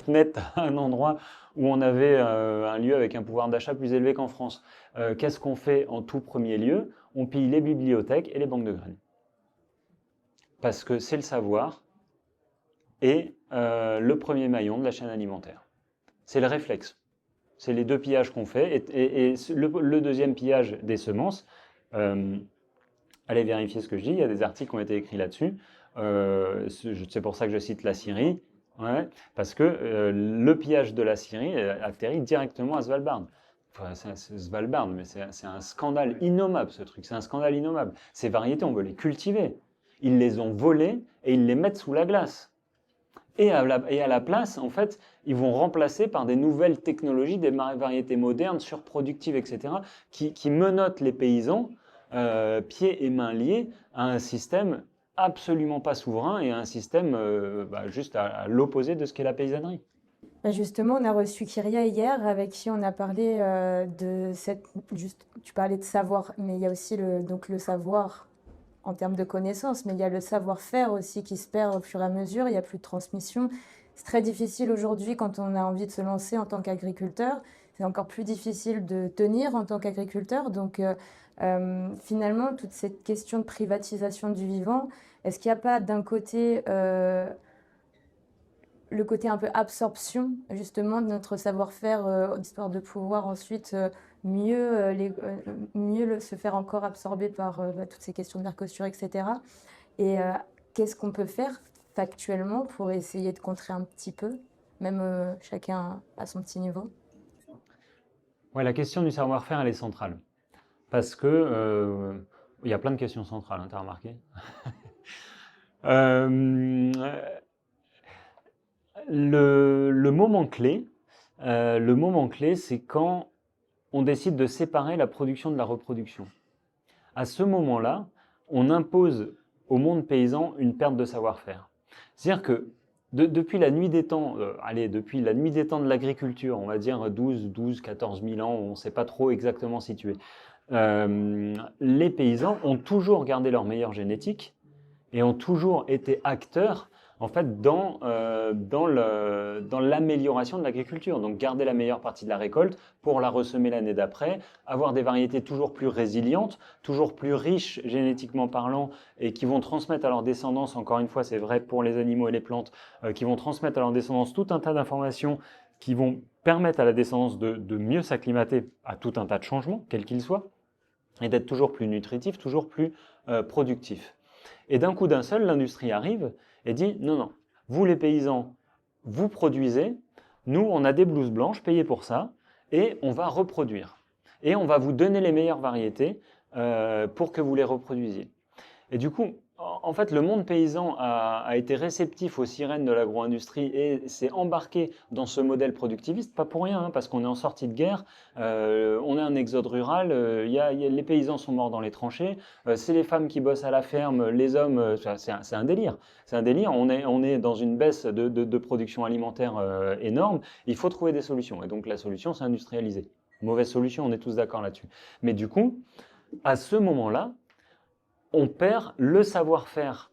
nette à un endroit où on avait un lieu avec un pouvoir d'achat plus élevé qu'en France. Qu'est-ce qu'on fait en tout premier lieu? On pille les bibliothèques et les banques de graines. Parce que c'est le savoir et le premier maillon de la chaîne alimentaire. C'est le réflexe. C'est les 2 pillages qu'on fait. Et le deuxième pillage des semences, allez vérifier ce que je dis, il y a des articles qui ont été écrits là-dessus. C'est pour ça que je cite la Syrie, ouais, parce que le pillage de la Syrie atterrit directement à Svalbard. Enfin, c'est Svalbard, mais c'est un scandale innommable ce truc, c'est un scandale innommable. Ces variétés, on veut les cultiver. Ils les ont volées et ils les mettent sous la glace. Et à la place, en fait, ils vont remplacer par des nouvelles technologies, des variétés modernes, surproductives, etc., qui menottent les paysans, pieds et mains liés, à un système absolument pas souverain et à un système juste à l'opposé de ce qu'est la paysannerie. Justement, on a reçu Kyria hier, avec qui on a parlé tu parlais de savoir, mais il y a aussi donc le savoir en termes de connaissances, mais il y a le savoir-faire aussi qui se perd au fur et à mesure, il n'y a plus de transmission. C'est très difficile aujourd'hui quand on a envie de se lancer en tant qu'agriculteur, c'est encore plus difficile de tenir en tant qu'agriculteur. Donc finalement, toute cette question de privatisation du vivant, est-ce qu'il n'y a pas d'un côté le côté un peu absorption justement de notre savoir-faire, histoire de pouvoir ensuite mieux se faire encore absorber par toutes ces questions de Mercosur, etc. Et qu'est-ce qu'on peut faire factuellement pour essayer de contrer un petit peu? même chacun à son petit niveau? Ouais, la question du savoir-faire, elle est centrale. Parce que il y a plein de questions centrales, hein, tu as remarqué. Euh, le moment clé, c'est quand on décide de séparer la production de la reproduction. À ce moment-là, on impose au monde paysan une perte de savoir-faire. C'est-à-dire que depuis la nuit des temps, depuis la nuit des temps de l'agriculture, on va dire 12, 14 000 ans, on ne sait pas trop exactement situé, les paysans ont toujours gardé leur meilleure génétique et ont toujours été acteurs en fait dans l'amélioration de l'agriculture. Donc garder la meilleure partie de la récolte pour la ressemer l'année d'après, avoir des variétés toujours plus résilientes, toujours plus riches génétiquement parlant et qui vont transmettre à leur descendance, encore une fois c'est vrai pour les animaux et les plantes, qui vont transmettre à leur descendance tout un tas d'informations qui vont permettre à la descendance de mieux s'acclimater à tout un tas de changements, quels qu'ils soient, et d'être toujours plus nutritif, toujours plus productif. Et d'un coup d'un seul, l'industrie arrive et dit non, non, vous les paysans, vous produisez, nous on a des blouses blanches payées pour ça, et on va reproduire. Et on va vous donner les meilleures variétés pour que vous les reproduisiez. Et du coup, en fait, le monde paysan a été réceptif aux sirènes de l'agro-industrie et s'est embarqué dans ce modèle productiviste, pas pour rien, hein, parce qu'on est en sortie de guerre, on a un exode rural, les paysans sont morts dans les tranchées, c'est les femmes qui bossent à la ferme, les hommes, c'est un délire. C'est un délire, on est dans une baisse de production alimentaire énorme, il faut trouver des solutions. Et donc la solution, c'est industrialiser. Mauvaise solution, on est tous d'accord là-dessus. Mais du coup, à ce moment-là, on perd le savoir-faire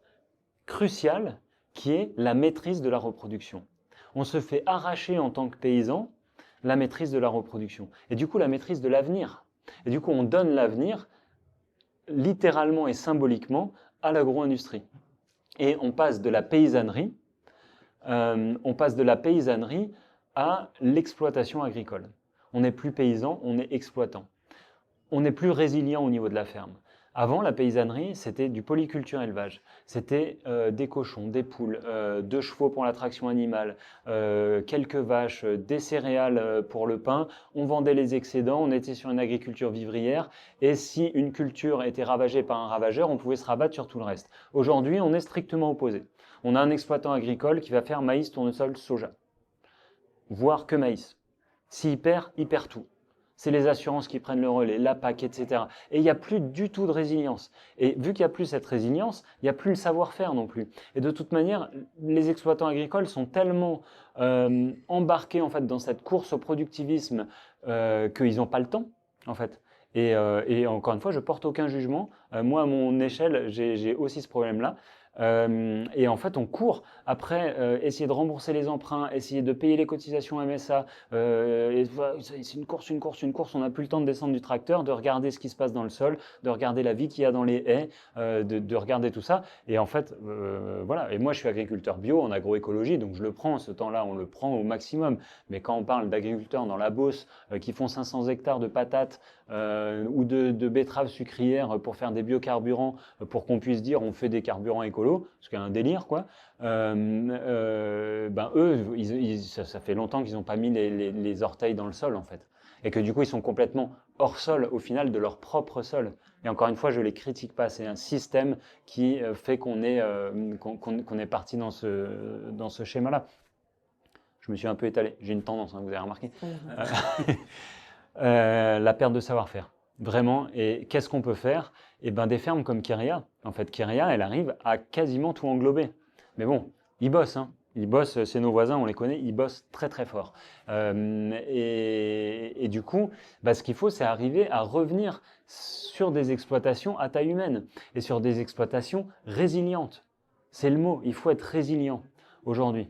crucial qui est la maîtrise de la reproduction. On se fait arracher en tant que paysan la maîtrise de la reproduction et du coup la maîtrise de l'avenir. Et du coup on donne l'avenir littéralement et symboliquement à l'agro-industrie. Et on passe de la paysannerie, à l'exploitation agricole. On n'est plus paysan, on est exploitant. On n'est plus résilient au niveau de la ferme. Avant, la paysannerie, c'était du polyculture élevage. C'était des cochons, des poules, 2 chevaux pour la traction animale, quelques vaches, des céréales pour le pain. On vendait les excédents, on était sur une agriculture vivrière. Et si une culture était ravagée par un ravageur, on pouvait se rabattre sur tout le reste. Aujourd'hui, on est strictement opposé. On a un exploitant agricole qui va faire maïs, tournesol, soja. Voire que maïs. S'il perd, il perd tout. C'est les assurances qui prennent le relais, la PAC, etc. Et il n'y a plus du tout de résilience. Et vu qu'il n'y a plus cette résilience, il n'y a plus le savoir-faire non plus. Et de toute manière, les exploitants agricoles sont tellement embarqués en fait dans cette course au productivisme qu'ils n'ont pas le temps, en fait. Et encore une fois, je porte aucun jugement. Moi, à mon échelle, j'ai aussi ce problème-là. Et en fait, on court après essayer de rembourser les emprunts, essayer de payer les cotisations MSA. C'est une course. On n'a plus le temps de descendre du tracteur, de regarder ce qui se passe dans le sol, de regarder la vie qu'il y a dans les haies, de regarder tout ça. Et en fait, voilà. Et moi, je suis agriculteur bio en agroécologie, donc je le prends. Ce temps-là, on le prend au maximum. Mais quand on parle d'agriculteurs dans la Beauce qui font 500 hectares de patates ou de betteraves sucrières pour faire des biocarburants, pour qu'on puisse dire on fait des carburants écologiques, parce qu'il y a un délire, quoi. Eux, ça fait longtemps qu'ils n'ont pas mis les orteils dans le sol, en fait. Et que du coup, ils sont complètement hors sol, au final, de leur propre sol. Et encore une fois, je ne les critique pas. C'est un système qui fait qu'on est parti dans ce schéma-là. Je me suis un peu étalé. J'ai une tendance, hein, vous avez remarqué. La perte de savoir-faire. Vraiment, et qu'est-ce qu'on peut faire? Eh ben, des fermes comme Kyria. En fait, Kyria, elle arrive à quasiment tout englober. Mais bon, ils bossent, hein. Ils bossent, c'est nos voisins, on les connaît, ils bossent très très fort. Et du coup, ce qu'il faut, c'est arriver à revenir sur des exploitations à taille humaine et sur des exploitations résilientes. C'est le mot, il faut être résilient aujourd'hui.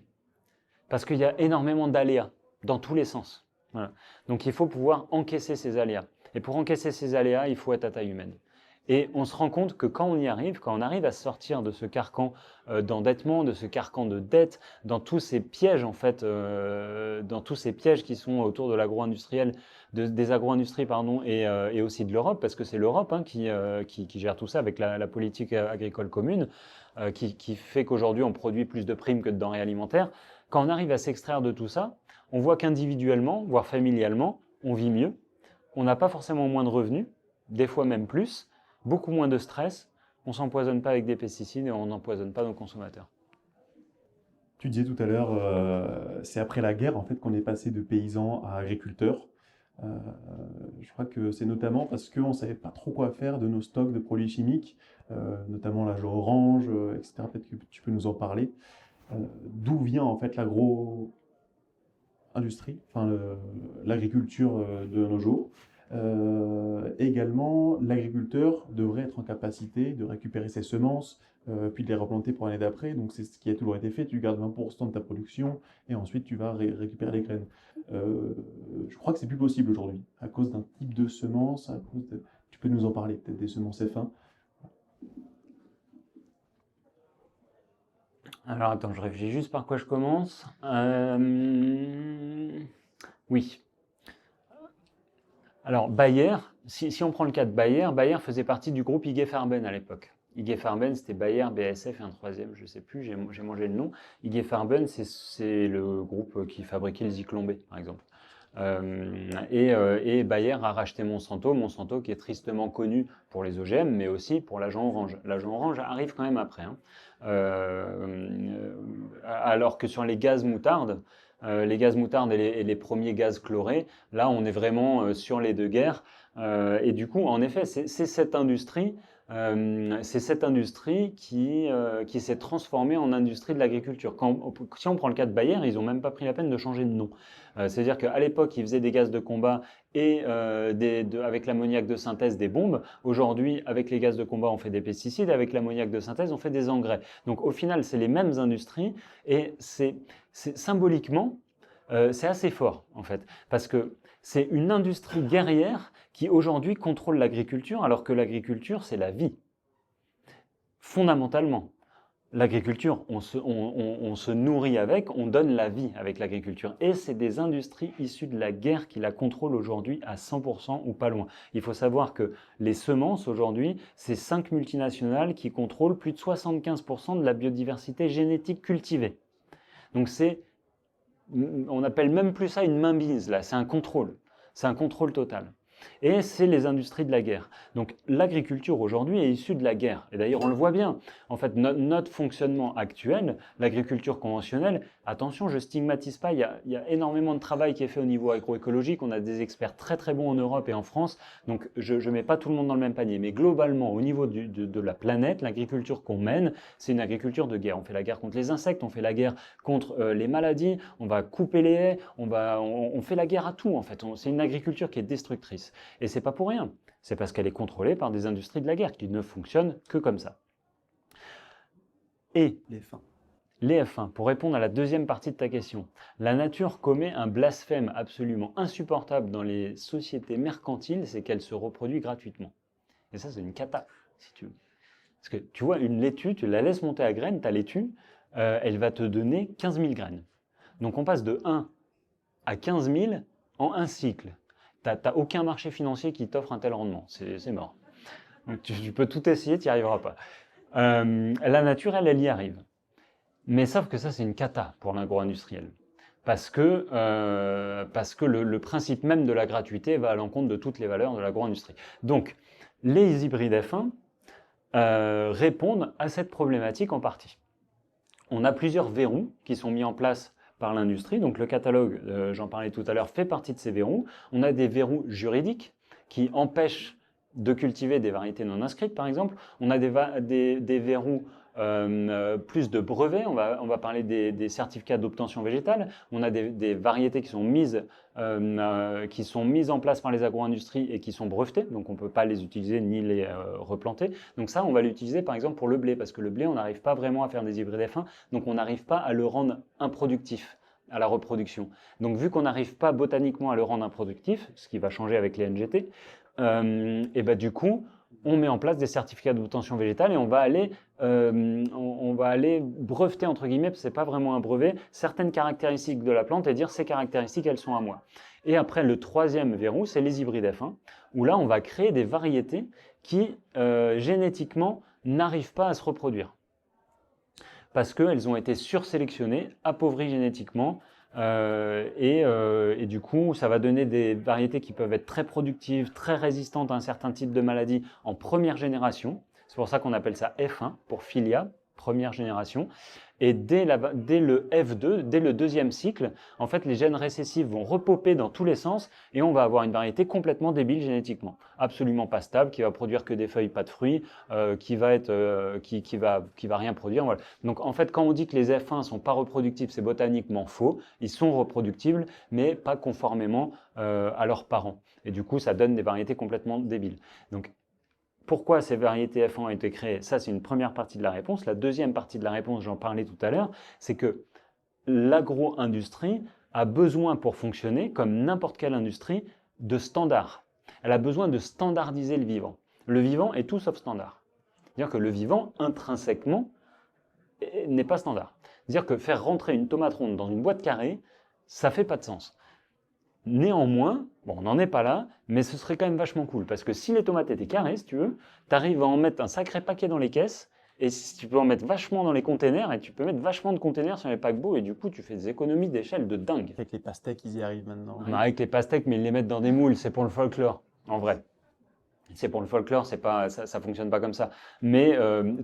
Parce qu'il y a énormément d'aléas dans tous les sens. Voilà. Donc il faut pouvoir encaisser ces aléas. Et pour encaisser ces aléas, il faut être à taille humaine. Et on se rend compte que quand on y arrive, quand on arrive à sortir de ce carcan d'endettement, de ce carcan de dette, dans tous ces pièges en fait, dans tous ces pièges qui sont autour de l'agro-industriel, des agro-industries pardon, et aussi de l'Europe, parce que c'est l'Europe hein, qui gère tout ça avec la politique agricole commune, qui fait qu'aujourd'hui on produit plus de primes que de denrées alimentaires. Quand on arrive à s'extraire de tout ça, on voit qu'individuellement, voire familialement, on vit mieux. On n'a pas forcément moins de revenus, des fois même plus, beaucoup moins de stress. On ne s'empoisonne pas avec des pesticides et on n'empoisonne pas nos consommateurs. Tu disais tout à l'heure, c'est après la guerre en fait qu'on est passé de paysans à agriculteurs. Euh, je crois que c'est notamment parce qu'on ne savait pas trop quoi faire de nos stocks de produits chimiques, notamment l'agent orange, etc. Peut-être que tu peux nous en parler. D'où vient en fait l'agro-industrie, enfin l'agriculture de nos jours. Également, l'agriculteur devrait être en capacité de récupérer ses semences, puis de les replanter pour l'année d'après. Donc c'est ce qui a toujours été fait. Tu gardes 20% de ta production et ensuite tu vas récupérer les graines. Je crois que c'est plus possible aujourd'hui à cause d'un type de semence. Tu peux nous en parler, peut-être des semences F1. Alors attends, je réfléchis juste par quoi je commence. Oui. Alors Bayer, si on prend le cas de Bayer, Bayer faisait partie du groupe IG Farben à l'époque. IG Farben, c'était Bayer, BASF et un troisième, je ne sais plus, j'ai mangé le nom. IG Farben, c'est le groupe qui fabriquait le Zyklon B, par exemple. Et Bayer a racheté Monsanto qui est tristement connu pour les OGM, mais aussi pour l'agent orange. L'agent orange arrive quand même après. Hein. Alors que sur les gaz moutardes et les premiers gaz chlorés, là on est vraiment sur les deux guerres. Et du coup, en effet, c'est cette industrie qui s'est transformée en industrie de l'agriculture. Si on prend le cas de Bayer, ils n'ont même pas pris la peine de changer de nom. C'est-à-dire qu'à l'époque, ils faisaient des gaz de combat et avec l'ammoniac de synthèse des bombes. Aujourd'hui, avec les gaz de combat, on fait des pesticides. Avec l'ammoniac de synthèse, on fait des engrais. Donc au final, c'est les mêmes industries et c'est symboliquement, c'est assez fort en fait, parce que c'est une industrie guerrière qui aujourd'hui contrôle l'agriculture, alors que l'agriculture, c'est la vie. Fondamentalement, l'agriculture, on se nourrit avec, on donne la vie avec l'agriculture. Et c'est des industries issues de la guerre qui la contrôlent aujourd'hui à 100% ou pas loin. Il faut savoir que les semences aujourd'hui, c'est 5 multinationales qui contrôlent plus de 75% de la biodiversité génétique cultivée. Donc on appelle même plus ça une mainmise, là, c'est un contrôle total. Et c'est les industries de la guerre. Donc l'agriculture aujourd'hui est issue de la guerre. Et d'ailleurs on le voit bien. En fait notre fonctionnement actuel, l'agriculture conventionnelle, attention je stigmatise pas, il y a énormément de travail qui est fait au niveau agroécologique. On a des experts très très bons en Europe et en France. Donc je ne mets pas tout le monde dans le même panier. Mais globalement au niveau de la planète, l'agriculture qu'on mène, c'est une agriculture de guerre. On fait la guerre contre les insectes, on fait la guerre contre les maladies, on va couper les haies, on fait la guerre à tout en fait. C'est une agriculture qui est destructrice. Et c'est pas pour rien, c'est parce qu'elle est contrôlée par des industries de la guerre qui ne fonctionnent que comme ça. Et les F1, pour répondre à la deuxième partie de ta question, la nature commet un blasphème absolument insupportable dans les sociétés mercantiles, c'est qu'elle se reproduit gratuitement. Et ça, c'est une cata, si tu veux. Parce que tu vois, une laitue, tu la laisses monter à graines, ta laitue, elle va te donner 15 000 graines. Donc on passe de 1 à 15 000 en un cycle. Tu n'as aucun marché financier qui t'offre un tel rendement, c'est mort. Donc tu peux tout essayer, tu n'y arriveras pas. La nature, elle y arrive. Mais sauf que ça, c'est une cata pour l'agro-industriel. Parce que le principe même de la gratuité va à l'encontre de toutes les valeurs de l'agro-industrie. Donc, les hybrides F1 répondent à cette problématique en partie. On a plusieurs verrous qui sont mis en place par l'industrie. Donc le catalogue, j'en parlais tout à l'heure, fait partie de ces verrous. On a des verrous juridiques qui empêchent de cultiver des variétés non inscrites, par exemple. On a des verrous plus de brevets. On va parler des certificats d'obtention végétale. On a des variétés qui sont mises en place par les agro-industries et qui sont brevetées. Donc on ne peut pas les utiliser ni les replanter. Donc ça, on va l'utiliser par exemple pour le blé, parce que le blé, on n'arrive pas vraiment à faire des hybrides F1, donc on n'arrive pas à le rendre improductif à la reproduction. Donc vu qu'on n'arrive pas botaniquement à le rendre improductif, ce qui va changer avec les NGT, et ben du coup, on met en place des certificats d'obtention végétale et on va aller breveter, entre guillemets, parce que ce n'est pas vraiment un brevet, certaines caractéristiques de la plante et dire ces caractéristiques, elles sont à moi. Et après, le troisième verrou, c'est les hybrides F1, où là, on va créer des variétés qui, génétiquement, n'arrivent pas à se reproduire. parce qu'elles ont été sursélectionnées, appauvries génétiquement. Et du coup, ça va donner des variétés qui peuvent être très productives, très résistantes à un certain type de maladie en première génération. C'est pour ça qu'on appelle ça F1 pour Filia, première génération. Et dès le F2, dès le deuxième cycle, en fait, les gènes récessifs vont repoper dans tous les sens et on va avoir une variété complètement débile génétiquement, absolument pas stable, qui va produire que des feuilles, pas de fruits, qui va rien produire. Voilà. Donc en fait, quand on dit que les F1 sont pas reproductibles, c'est botaniquement faux. Ils sont reproductibles, mais pas conformément à leurs parents. Et du coup, ça donne des variétés complètement débiles. Donc pourquoi ces variétés F1 ont été créées? Ça, c'est une première partie de la réponse. La deuxième partie de la réponse, j'en parlais tout à l'heure, c'est que l'agro-industrie a besoin pour fonctionner, comme n'importe quelle industrie, de standards. Elle a besoin de standardiser le vivant. Le vivant est tout sauf standard. C'est-à-dire que le vivant, intrinsèquement, n'est pas standard. C'est-à-dire que faire rentrer une tomate ronde dans une boîte carrée, ça ne fait pas de sens. Néanmoins, bon, on n'en est pas là, mais ce serait quand même vachement cool, parce que si les tomates étaient carrées, si tu veux, tu arrives à en mettre un sacré paquet dans les caisses, et si tu peux en mettre vachement dans les containers, et tu peux mettre vachement de containers sur les paquebots, et du coup, tu fais des économies d'échelle de dingue. Avec les pastèques, ils y arrivent maintenant. Non, avec les pastèques, mais ils les mettent dans des moules, c'est pour le folklore, en vrai. C'est pour le folklore, c'est pas, ça fonctionne pas comme ça. Mais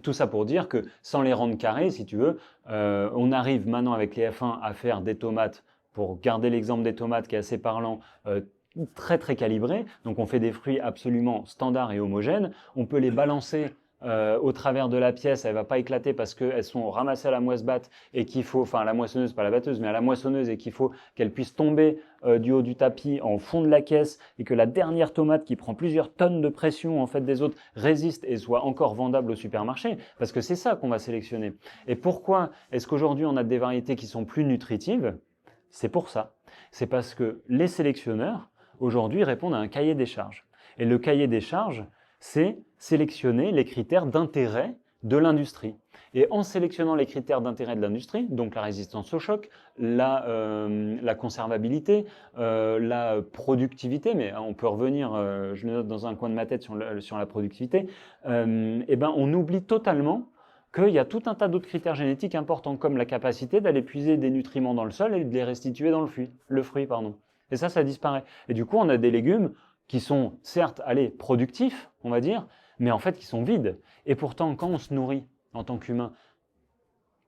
tout ça pour dire que sans les rendre carrés, si tu veux, on arrive maintenant avec les F1 à faire des tomates, pour garder l'exemple des tomates qui est assez parlant, très très calibrées. Donc on fait des fruits absolument standards et homogènes. On peut les balancer au travers de la pièce, elle ne va pas éclater parce qu'elles sont ramassées à la moisse-batte et qu'il faut, enfin à la moissonneuse, pas la batteuse, mais à la moissonneuse et qu'il faut qu'elles puissent tomber du haut du tapis en fond de la caisse et que la dernière tomate qui prend plusieurs tonnes de pression en fait des autres résiste et soit encore vendable au supermarché, parce que c'est ça qu'on va sélectionner. Et pourquoi est-ce qu'aujourd'hui on a des variétés qui sont plus nutritives? C'est pour ça. C'est parce que les sélectionneurs aujourd'hui répondent à un cahier des charges. Et le cahier des charges, c'est sélectionner les critères d'intérêt de l'industrie. Et en sélectionnant les critères d'intérêt de l'industrie, donc la résistance au choc, la conservabilité, la productivité, mais on peut revenir, je le note dans un coin de ma tête sur la productivité, et ben on oublie totalement qu'il y a tout un tas d'autres critères génétiques importants, comme la capacité d'aller puiser des nutriments dans le sol et de les restituer dans le fruit. Et ça disparaît. Et du coup, on a des légumes qui sont certes, productifs, on va dire, mais en fait qui sont vides. Et pourtant, quand on se nourrit en tant qu'humain,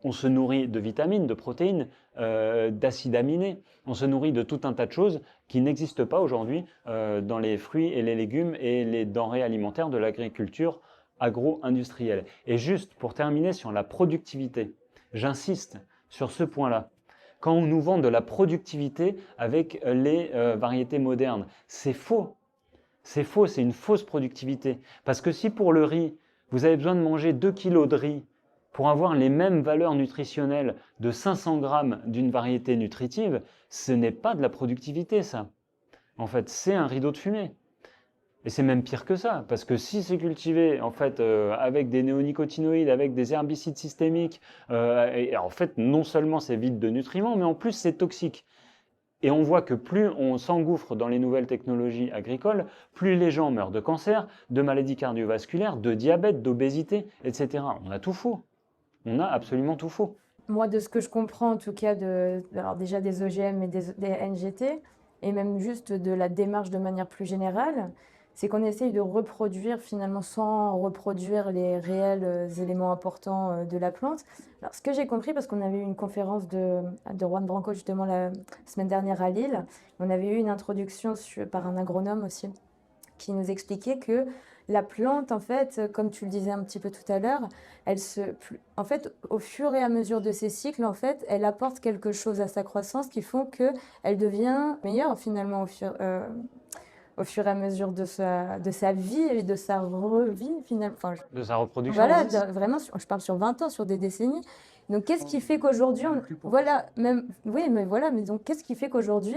on se nourrit de vitamines, de protéines, d'acides aminés, on se nourrit de tout un tas de choses qui n'existent pas aujourd'hui dans les fruits et les légumes et les denrées alimentaires de l'agriculture agro-industrielle. Et juste pour terminer sur la productivité, j'insiste sur ce point-là. Quand on nous vend de la productivité avec les variétés modernes, c'est faux. C'est faux, c'est une fausse productivité. Parce que si pour le riz, vous avez besoin de manger 2 kilos de riz pour avoir les mêmes valeurs nutritionnelles de 500 grammes d'une variété nutritive, ce n'est pas de la productivité, ça. En fait, c'est un rideau de fumée. Et c'est même pire que ça, parce que si c'est cultivé en fait avec des néonicotinoïdes, avec des herbicides systémiques, et en fait non seulement c'est vide de nutriments, mais en plus c'est toxique. Et on voit que plus on s'engouffre dans les nouvelles technologies agricoles, plus les gens meurent de cancer, de maladies cardiovasculaires, de diabète, d'obésité, etc. On a tout faux. On a absolument tout faux. Moi, de ce que je comprends, en tout cas, alors déjà des OGM et des NGT, et même juste de la démarche de manière plus générale, c'est qu'on essaye de reproduire finalement sans reproduire les réels éléments importants de la plante. Alors, ce que j'ai compris, parce qu'on avait eu une conférence de Juan Branco justement la semaine dernière à Lille, on avait eu une introduction par un agronome aussi, qui nous expliquait que la plante, en fait, comme tu le disais un petit peu tout à l'heure, en fait, au fur et à mesure de ses cycles, en fait, elle apporte quelque chose à sa croissance qui font qu'elle devient meilleure finalement au fur et à mesure de sa vie et de sa revie finalement. Enfin, de sa reproduction. Voilà, vraiment, je parle sur 20 ans, sur des décennies. Donc, qu'est-ce qui fait qu'aujourd'hui, voilà, même, oui, mais voilà, mais donc, qu'est-ce qui fait qu'aujourd'hui,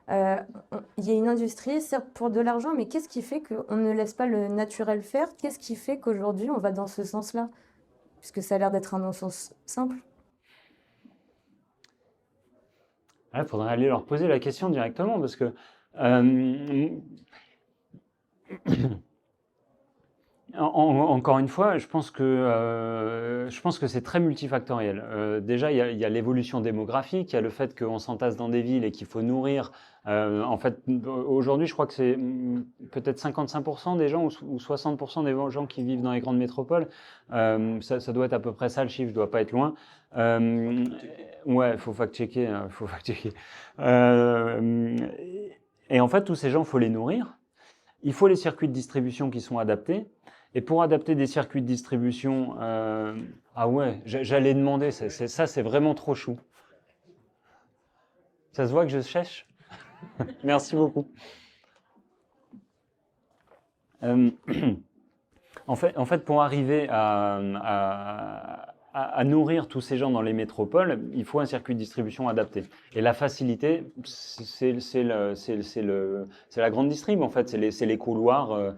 il y a une industrie, certes pour de l'argent, mais qu'est-ce qui fait qu'on ne laisse pas le naturel faire? Qu'est-ce qui fait qu'aujourd'hui, on va dans ce sens-là? Puisque ça a l'air d'être un non-sens simple. Il faudrait aller leur poser la question directement, parce que Encore une fois, je pense que c'est très multifactoriel. Déjà, il y a l'évolution démographique, il y a le fait qu'on s'entasse dans des villes et qu'il faut nourrir. En fait, aujourd'hui, je crois que c'est peut-être 55% des gens ou 60% des gens qui vivent dans les grandes métropoles. Ça doit être à peu près ça le chiffre, je dois pas être loin. Ouais, faut fact-checker, faut fact-checker. Et en fait, tous ces gens, faut les nourrir. Il faut les circuits de distribution qui sont adaptés. Et pour adapter des circuits de distribution, ah ouais, j'allais demander, ça c'est vraiment trop chou. Ça se voit que je cherche. Merci beaucoup. Euh, en fait, pour arriver à nourrir tous ces gens dans les métropoles, il faut un circuit de distribution adapté. Et la facilité, c'est la grande distrib en fait. C'est les couloirs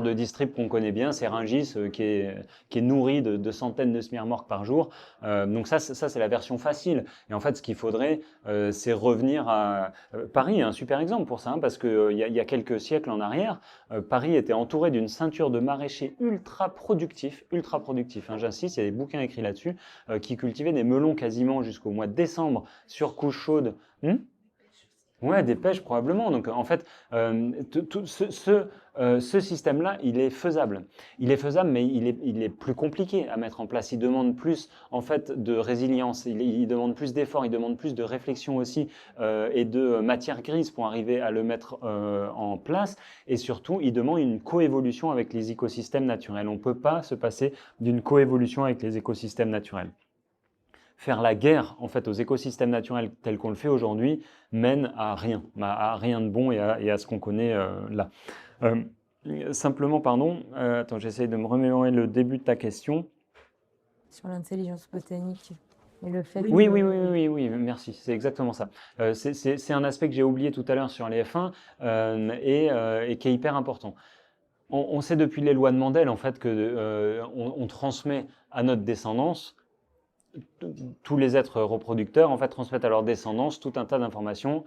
de distrib qu'on connaît bien. C'est Rungis qui est nourri de centaines de smirmorques par jour. Donc ça c'est la version facile. Et en fait, ce qu'il faudrait, c'est revenir à Paris est un super exemple pour ça, hein, parce que il y a quelques siècles en arrière, Paris était entouré d'une ceinture de maraîchers ultra productifs, hein, j'insiste, il y a des bouquins écrits là-dessus, qui cultivaient des melons quasiment jusqu'au mois de décembre sur couche chaude. Ouais, des pêches probablement. Donc en fait, tout ce système-là, il est faisable. Il est faisable, mais il est plus compliqué à mettre en place. Il demande plus en fait de résilience. Il demande plus d'efforts. Il demande plus de réflexion aussi et de matière grise pour arriver à le mettre en place. Et surtout, il demande une coévolution avec les écosystèmes naturels. On ne peut pas se passer d'une coévolution avec les écosystèmes naturels. Faire la guerre en fait aux écosystèmes naturels tels qu'on le fait aujourd'hui mène à rien de bon et à ce qu'on connaît là. Simplement, pardon, attends, j'essaye de me remémorer le début de ta question. Sur l'intelligence botanique et le fait Oui, merci, c'est exactement ça. C'est un aspect que j'ai oublié tout à l'heure sur les F1 et qui est hyper important. On sait depuis les lois de Mendel en fait que on transmet à notre descendance. Tous les êtres reproducteurs en fait transmettent à leur descendance tout un tas d'informations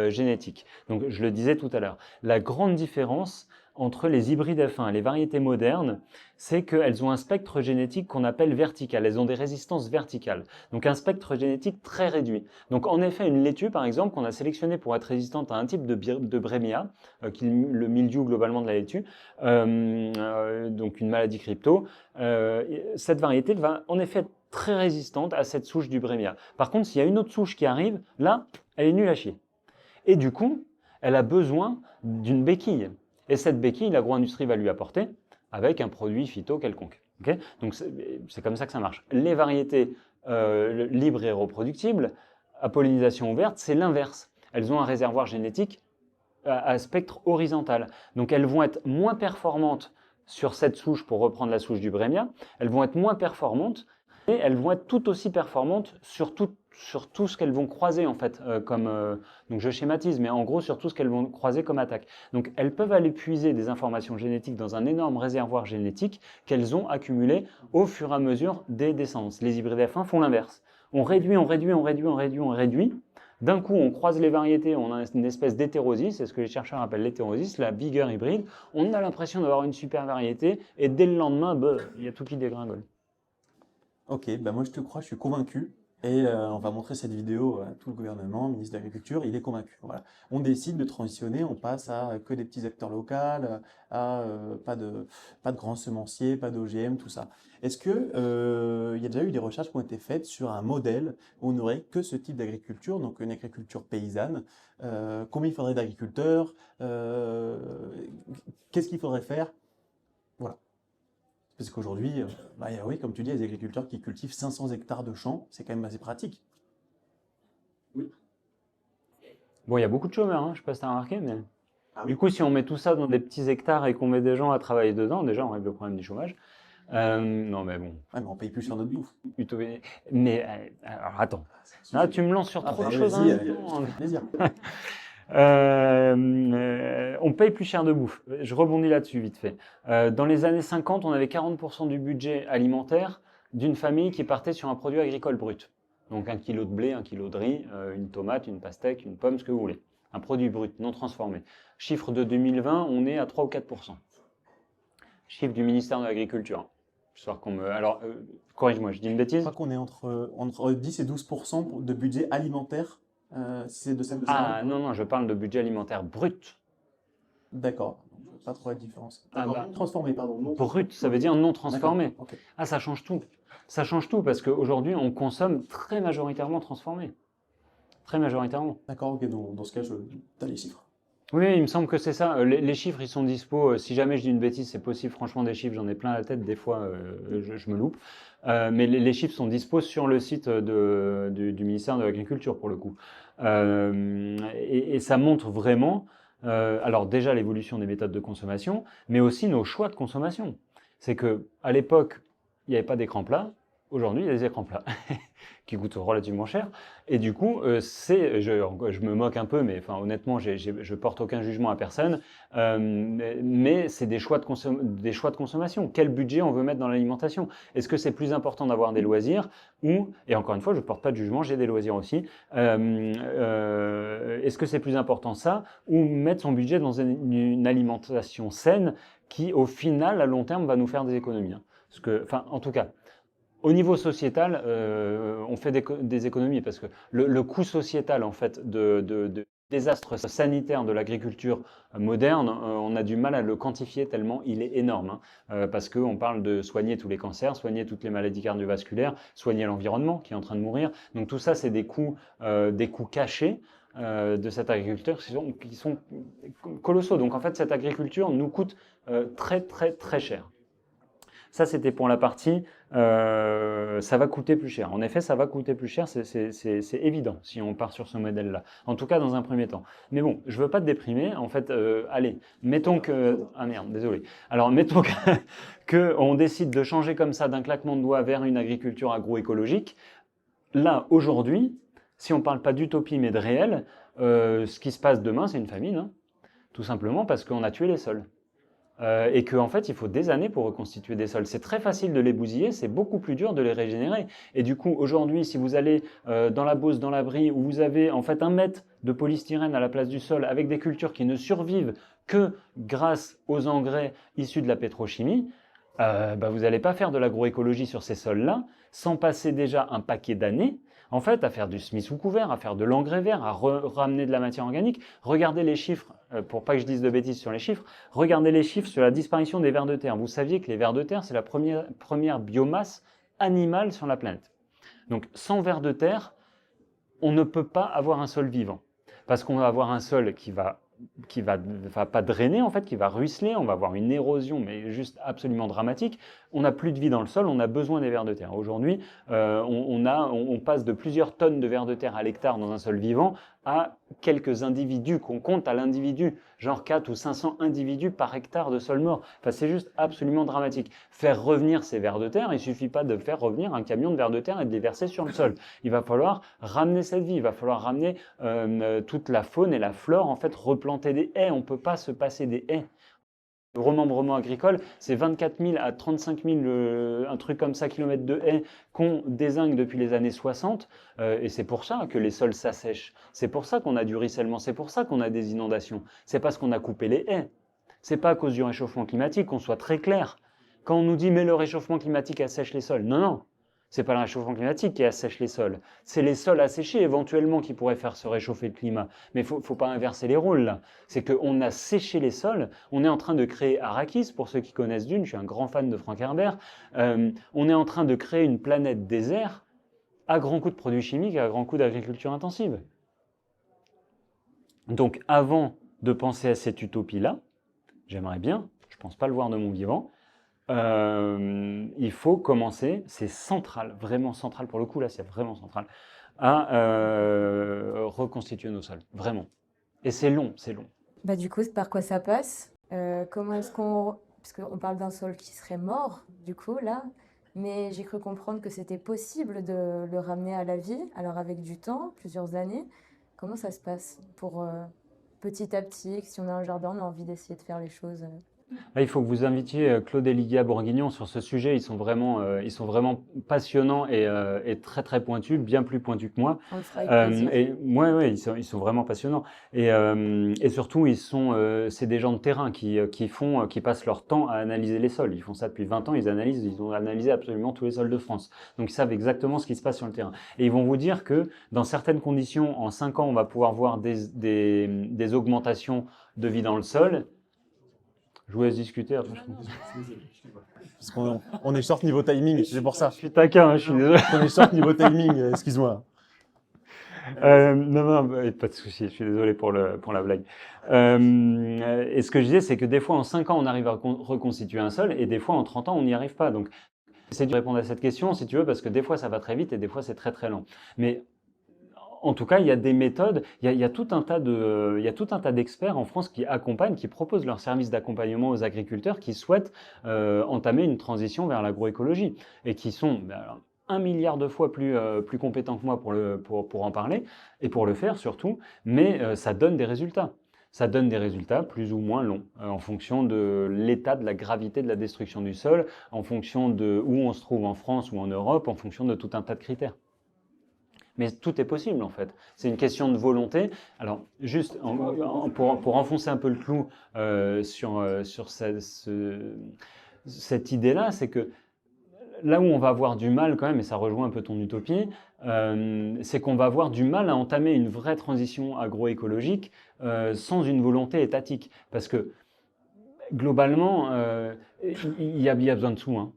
génétiques. Donc je le disais tout à l'heure, la grande différence entre les hybrides F1 et les variétés modernes, c'est qu'elles ont un spectre génétique qu'on appelle vertical. Elles ont des résistances verticales. Donc un spectre génétique très réduit. Donc en effet, une laitue, par exemple, qu'on a sélectionnée pour être résistante à un type de Brémia, qui est le mildiou globalement de la laitue, donc une maladie crypto, cette variété va en effet être très résistante à cette souche du Brémia. Par contre, s'il y a une autre souche qui arrive, là, elle est nulle à chier. Et du coup, elle a besoin d'une béquille. Et cette béquille, l'agro-industrie va lui apporter avec un produit phyto quelconque. Okay, donc c'est comme ça que ça marche. Les variétés libres et reproductibles, à pollinisation ouverte, c'est l'inverse. Elles ont un réservoir génétique à spectre horizontal. Donc elles vont être moins performantes sur cette souche, pour reprendre la souche du Brémia, elles vont être moins performantes, et elles vont être tout aussi performantes sur tout ce qu'elles vont croiser en fait, donc je schématise, mais en gros sur tout ce qu'elles vont croiser comme attaque. Donc elles peuvent aller puiser des informations génétiques dans un énorme réservoir génétique qu'elles ont accumulé au fur et à mesure des descendances. Les hybrides F1 font l'inverse. On réduit. D'un coup, on croise les variétés, on a une espèce d'hétérosis, c'est ce que les chercheurs appellent l'hétérosis, la vigueur hybride. On a l'impression d'avoir une super variété, et dès le lendemain, il y a tout qui dégringole. Ok, bah moi je te crois, je suis convaincu. Et on va montrer cette vidéo à tout le gouvernement, le ministre de l'Agriculture, il est convaincu. Voilà. On décide de transitionner, on passe à que des petits acteurs locaux, à pas de grands semenciers, pas d'OGM, tout ça. Est-ce que il y a déjà eu des recherches qui ont été faites sur un modèle où on n'aurait que ce type d'agriculture, donc une agriculture paysanne? Combien il faudrait d'agriculteurs? Qu'est-ce qu'il faudrait faire? Voilà. Parce qu'aujourd'hui, oui, comme tu dis, il y a des agriculteurs qui cultivent 500 hectares de champs, c'est quand même assez pratique. Oui. Bon, il y a beaucoup de chômeurs, hein, je ne sais pas si tu as remarqué, mais Ah oui. du coup, si on met tout ça dans des petits hectares et qu'on met des gens à travailler dedans, déjà, on règle le problème du chômage. Non, mais bon. Ouais, mais on paye plus sur notre bouffe. Mais alors, attends. Là, tu me lances sur trop de choses. Vas-y, ça fait plaisir. On paye plus cher de bouffe. Je rebondis là-dessus vite fait. Dans les années 50, on avait 40% du budget alimentaire d'une famille qui partait sur un produit agricole brut. Donc 1 kilo de blé, 1 kilo de riz, une tomate, une pastèque, une pomme, ce que vous voulez. Un produit brut, non transformé. Chiffre de 2020, on est à 3 ou 4%. Chiffre du ministère de l'Agriculture. Histoire qu'on me... Alors, corrige-moi, je dis une bêtise? Je crois qu'on est entre 10 et 12% de budget alimentaire, si c'est de cette Ah non, non, je parle de budget alimentaire brut. D'accord, donc je vois pas trop la différence. Ah D'accord, bah, non transformé, pardon. Non brut, ça veut dire non D'accord, transformé. ok. Ah, ça change tout. Ça change tout parce qu'aujourd'hui, on consomme très majoritairement transformé. Très majoritairement. D'accord, ok, donc dans ce cas, t'as les chiffres. Oui, il me semble que c'est ça. Les chiffres, ils sont dispo. Si jamais je dis une bêtise, c'est possible. Franchement, des chiffres, j'en ai plein la tête. Des fois, je me loupe. Mais les chiffres sont dispo sur le site du ministère de l'Agriculture, pour le coup. Et ça montre vraiment, alors déjà l'évolution des méthodes de consommation, mais aussi nos choix de consommation. C'est que à l'époque, il n'y avait pas d'écran plat. Aujourd'hui, il y a des écrans plats qui coûtent relativement cher. Et du coup, je me moque un peu, mais enfin, honnêtement, je porte aucun jugement à personne. Mais c'est des choix de consommation. Quel budget on veut mettre dans l'alimentation? Est-ce que c'est plus important d'avoir des loisirs ou, et encore une fois, je ne porte pas de jugement, j'ai des loisirs aussi. Est-ce que c'est plus important ça ou mettre son budget dans une alimentation saine qui, au final, à long terme, va nous faire des économies, hein? Parce que, enfin, en tout cas, au niveau sociétal, on fait des économies parce que le coût sociétal en fait de désastre sanitaire de l'agriculture moderne, on a du mal à le quantifier tellement il est énorme, hein. Parce qu'on parle de soigner tous les cancers, soigner toutes les maladies cardiovasculaires, soigner l'environnement qui est en train de mourir. Donc tout ça, c'est des coûts cachés de cette agriculture qui sont colossaux. Donc en fait, cette agriculture nous coûte très très très cher. Ça, c'était pour la partie, ça va coûter plus cher. En effet, ça va coûter plus cher, c'est évident si on part sur ce modèle-là. En tout cas, dans un premier temps. Mais bon, je ne veux pas te déprimer. En fait, allez, mettons que... Ah merde, désolé. Alors, mettons qu'on décide de changer comme ça d'un claquement de doigts vers une agriculture agroécologique. Là, aujourd'hui, si on ne parle pas d'utopie mais de réel, ce qui se passe demain, c'est une famine, hein. Tout simplement parce qu'on a tué les sols. Et qu'en fait, il faut des années pour reconstituer des sols. C'est très facile de les bousiller, c'est beaucoup plus dur de les régénérer. Et du coup, aujourd'hui, si vous allez dans la Beauce, dans la Brie, où vous avez en fait 1 mètre de polystyrène à la place du sol, avec des cultures qui ne survivent que grâce aux engrais issus de la pétrochimie, vous n'allez pas faire de l'agroécologie sur ces sols-là sans passer déjà un paquet d'années en fait, à faire du semis sous couvert, à faire de l'engrais vert, à ramener de la matière organique. Regardez les chiffres, pour pas que je dise de bêtises sur les chiffres, regardez les chiffres sur la disparition des vers de terre. Vous saviez que les vers de terre, c'est la première biomasse animale sur la planète. Donc, sans vers de terre, on ne peut pas avoir un sol vivant. Parce qu'on va avoir un sol qui va pas drainer en fait, qui va ruisseler, on va avoir une érosion mais juste absolument dramatique. On n'a plus de vie dans le sol, on a besoin des vers de terre. Aujourd'hui, on passe de plusieurs tonnes de vers de terre à l'hectare dans un sol vivant à quelques individus qu'on compte à l'individu, genre 4 ou 500 individus par hectare de sol mort. Enfin, c'est juste absolument dramatique. Faire revenir ces vers de terre, il ne suffit pas de faire revenir un camion de vers de terre et de les verser sur le sol. Il va falloir ramener cette vie, il va falloir ramener toute la faune et la flore, en fait, replanter des haies. On ne peut pas se passer des haies. Le remembrement agricole, c'est 24 000 à 35 000, un truc comme ça, kilomètres de haies qu'on dézingue depuis les années 60. Et c'est pour ça que les sols s'assèchent. C'est pour ça qu'on a du ruissellement. C'est pour ça qu'on a des inondations. C'est parce qu'on a coupé les haies. C'est pas à cause du réchauffement climatique, qu'on soit très clair. Quand on nous dit mais le réchauffement climatique assèche les sols, non, non. C'est pas le réchauffement climatique qui assèche les sols. C'est les sols asséchés éventuellement qui pourraient faire se réchauffer le climat. Mais faut pas inverser les rôles là. C'est qu'on a séché les sols. On est en train de créer Arrakis, pour ceux qui connaissent Dune. Je suis un grand fan de Frank Herbert. On est en train de créer une planète désert à grands coups de produits chimiques et à grands coups d'agriculture intensive. Donc avant de penser à cette utopie-là, j'aimerais bien, je pense pas le voir de mon vivant, il faut commencer, c'est central, vraiment central pour le coup, là c'est vraiment central, à reconstituer nos sols, vraiment. Et c'est long, c'est long. Bah, du coup, par quoi ça passe? Comment est-ce qu'on... Parce qu'on parle d'un sol qui serait mort, du coup, là. Mais j'ai cru comprendre que c'était possible de le ramener à la vie. Alors avec du temps, plusieurs années. Comment ça se passe pour petit à petit, si on a un jardin, on a envie d'essayer de faire les choses Là, il faut que vous invitiez Claude et Lydia Bourguignon sur ce sujet. Ils sont vraiment passionnants et très très pointus, bien plus pointus que moi. On le fera avec plaisir. Et ouais, ils sont vraiment passionnants. Et surtout, c'est des gens de terrain qui passent leur temps à analyser les sols. Ils font ça depuis 20 ans. Ils ont analysé absolument tous les sols de France. Donc, ils savent exactement ce qui se passe sur le terrain. Et ils vont vous dire que dans certaines conditions, en 5 ans, on va pouvoir voir des augmentations de vie dans le sol. Je vous laisse discuter après. Parce qu'on est short niveau timing, c'est pour ça. Je suis taquin, hein, je suis désolé. On est short niveau timing, excuse-moi. Non, pas de souci, je suis désolé pour la blague. Et ce que je disais, c'est que des fois, en 5 ans, on arrive à reconstituer un sol, et des fois, en 30 ans, on n'y arrive pas. Donc, j'essaie de répondre à cette question, si tu veux, parce que des fois, ça va très vite, et des fois, c'est très, très lent. Mais en tout cas, il y a des méthodes, il y a tout un tas d'experts en France qui accompagnent, qui proposent leurs services d'accompagnement aux agriculteurs qui souhaitent entamer une transition vers l'agroécologie et qui sont 1 milliard de fois plus compétents que moi pour en parler et pour le faire surtout, mais ça donne des résultats. Ça donne des résultats plus ou moins longs en fonction de l'état, de la gravité de la destruction du sol, en fonction de où on se trouve en France ou en Europe, en fonction de tout un tas de critères. Mais tout est possible en fait. C'est une question de volonté. Alors juste pour enfoncer un peu le clou sur cette idée-là, c'est que là où on va avoir du mal quand même, et ça rejoint un peu ton utopie, c'est qu'on va avoir du mal à entamer une vraie transition agroécologique sans une volonté étatique. Parce que globalement, il y a besoin de sous, hein.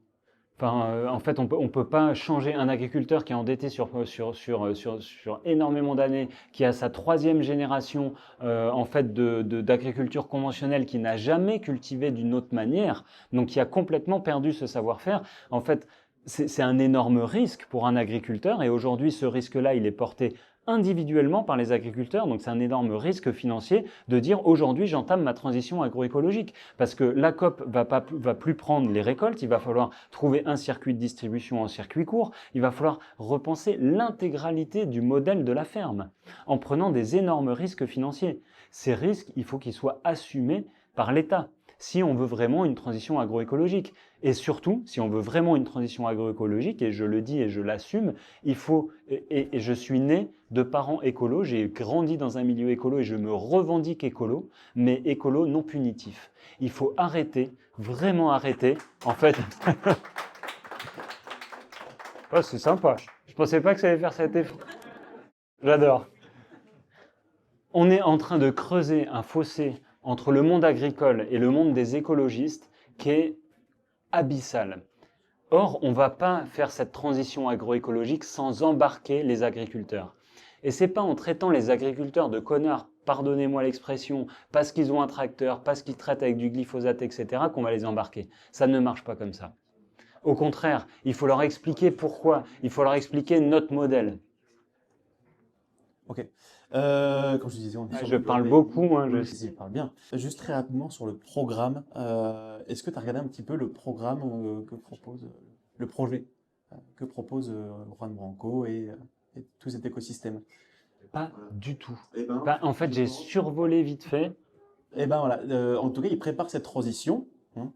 Enfin, en fait, on peut pas changer un agriculteur qui est endetté sur énormément d'années, qui a sa 3e génération en fait d'agriculture conventionnelle, qui n'a jamais cultivé d'une autre manière, donc qui a complètement perdu ce savoir-faire. En fait, c'est un énorme risque pour un agriculteur, et aujourd'hui, ce risque-là, il est porté individuellement par les agriculteurs, donc c'est un énorme risque financier de dire aujourd'hui j'entame ma transition agroécologique parce que la COP va plus prendre les récoltes, il va falloir trouver un circuit de distribution en circuit court, il va falloir repenser l'intégralité du modèle de la ferme en prenant des énormes risques financiers. Ces risques, il faut qu'ils soient assumés par l'État si on veut vraiment une transition agroécologique. Et surtout, si on veut vraiment une transition agroécologique, et je le dis et je l'assume, il faut, et je suis né de parents écolos, j'ai grandi dans un milieu écolo et je me revendique écolo, mais écolo non punitif. Il faut arrêter, vraiment arrêter, en fait. Oh, c'est sympa. Je pensais pas que ça allait faire cet effet. J'adore. On est en train de creuser un fossé entre le monde agricole et le monde des écologistes qui est abyssal. Or, on ne va pas faire cette transition agroécologique sans embarquer les agriculteurs. Et ce n'est pas en traitant les agriculteurs de connards, pardonnez-moi l'expression, parce qu'ils ont un tracteur, parce qu'ils traitent avec du glyphosate, etc., qu'on va les embarquer. Ça ne marche pas comme ça. Au contraire, il faut leur expliquer pourquoi, il faut leur expliquer notre modèle. Ok. Comme je disais, je parle beaucoup. Hein, je parle bien. Juste très rapidement sur le programme. Est-ce que tu as regardé un petit peu le programme que propose le projet que propose Juan Branco et tout cet écosystème? Pas du tout. En fait, j'ai survolé vite fait. Et ben voilà. En tout cas, il prépare cette transition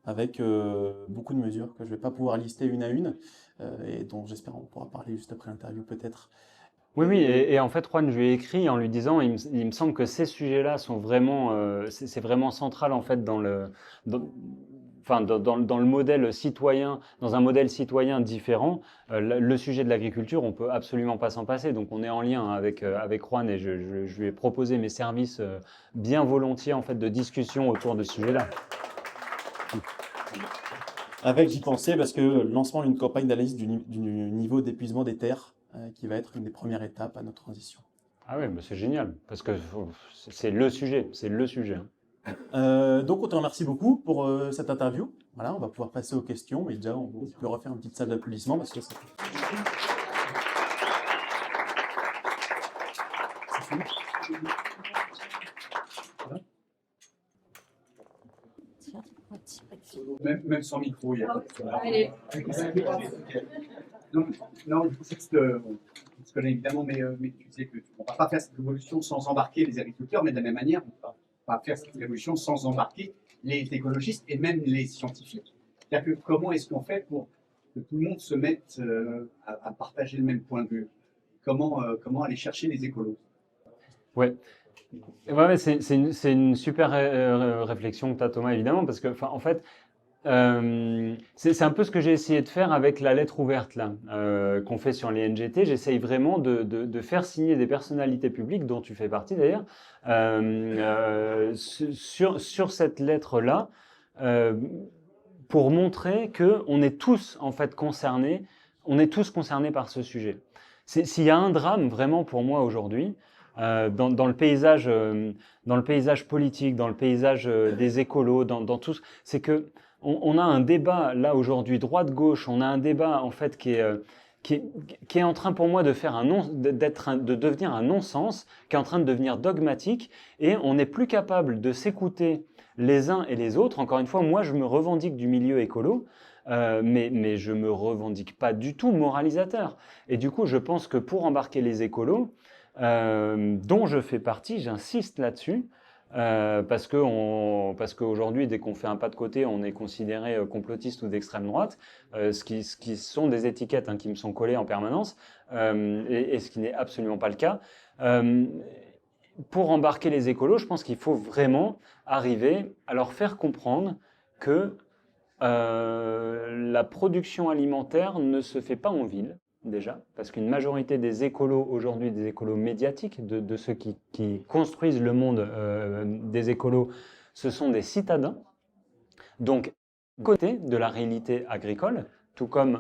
avec beaucoup de mesures que je ne vais pas pouvoir lister une à une et dont j'espère on pourra parler juste après l'interview peut-être. Oui, et en fait, Juan, je lui ai écrit en lui disant, il me semble que ces sujets-là sont vraiment, c'est vraiment central en fait dans le modèle citoyen, dans un modèle citoyen différent. Le sujet de l'agriculture, on peut absolument pas s'en passer. Donc, on est en lien avec Juan et je lui ai proposé mes services bien volontiers en fait de discussion autour de ce sujet-là. Avec, j'y pensais parce que le lancement d'une campagne d'analyse du niveau d'épuisement des terres qui va être une des premières étapes à notre transition. Ah oui, mais c'est génial, parce que c'est le sujet, Donc on te remercie beaucoup pour cette interview. Voilà, on va pouvoir passer aux questions, mais déjà on peut refaire une petite salle d'applaudissements parce que ça... Même sans micro, il y a. Allez. Non, du coup, on se connaît évidemment, mais tu disais qu'on ne va pas faire cette révolution sans embarquer les agriculteurs, mais de la même manière, on ne va pas faire cette révolution sans embarquer les écologistes et même les scientifiques. C'est-à-dire que comment est-ce qu'on fait pour que tout le monde se mette à partager le même point de vue? Comment aller chercher les écolos? Ouais. Ouais, c'est une super réflexion que tu as, Thomas, évidemment, parce que, en fait, c'est un peu ce que j'ai essayé de faire avec la lettre ouverte là, qu'on fait sur les NGT. J'essaye vraiment de faire signer des personnalités publiques, dont tu fais partie d'ailleurs, sur cette lettre-là, pour montrer qu'on est tous en fait concernés, on est tous concernés par ce sujet. S'il y a un drame vraiment pour moi aujourd'hui, dans le paysage politique, dans le paysage des écolos, dans tout, c'est que on a un débat là aujourd'hui droite-gauche, on a un débat en fait qui est en train pour moi de faire de devenir un non-sens, qui est en train de devenir dogmatique, et on n'est plus capable de s'écouter les uns et les autres. Encore une fois, moi je me revendique du milieu écolo, mais je me revendique pas du tout moralisateur. Et du coup, je pense que pour embarquer les écolos, dont je fais partie, j'insiste là-dessus, parce qu'aujourd'hui, dès qu'on fait un pas de côté, on est considéré complotiste ou d'extrême droite, ce qui sont des étiquettes qui me sont collées en permanence, et ce qui n'est absolument pas le cas. Pour embarquer les écolos, je pense qu'il faut vraiment arriver à leur faire comprendre que la production alimentaire ne se fait pas en ville, déjà, parce qu'une majorité des écolos aujourd'hui, des écolos médiatiques, de ceux qui construisent le monde des écolos, ce sont des citadins. Donc, côté de la réalité agricole, tout comme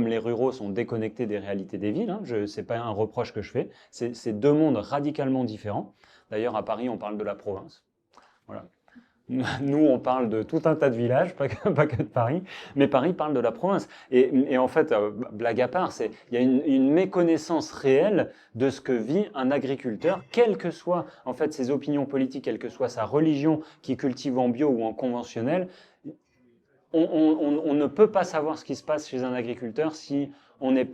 les ruraux sont déconnectés des réalités des villes, c'est pas un reproche que je fais, c'est deux mondes radicalement différents. D'ailleurs, à Paris, on parle de la province. Voilà. Nous, on parle de tout un tas de villages, pas que de Paris, mais Paris parle de la province. Et en fait, blague à part, il y a une méconnaissance réelle de ce que vit un agriculteur, quelles que soient en fait ses opinions politiques, quelle que soit sa religion, qui cultive en bio ou en conventionnel. On ne peut pas savoir ce qui se passe chez un agriculteur si on ne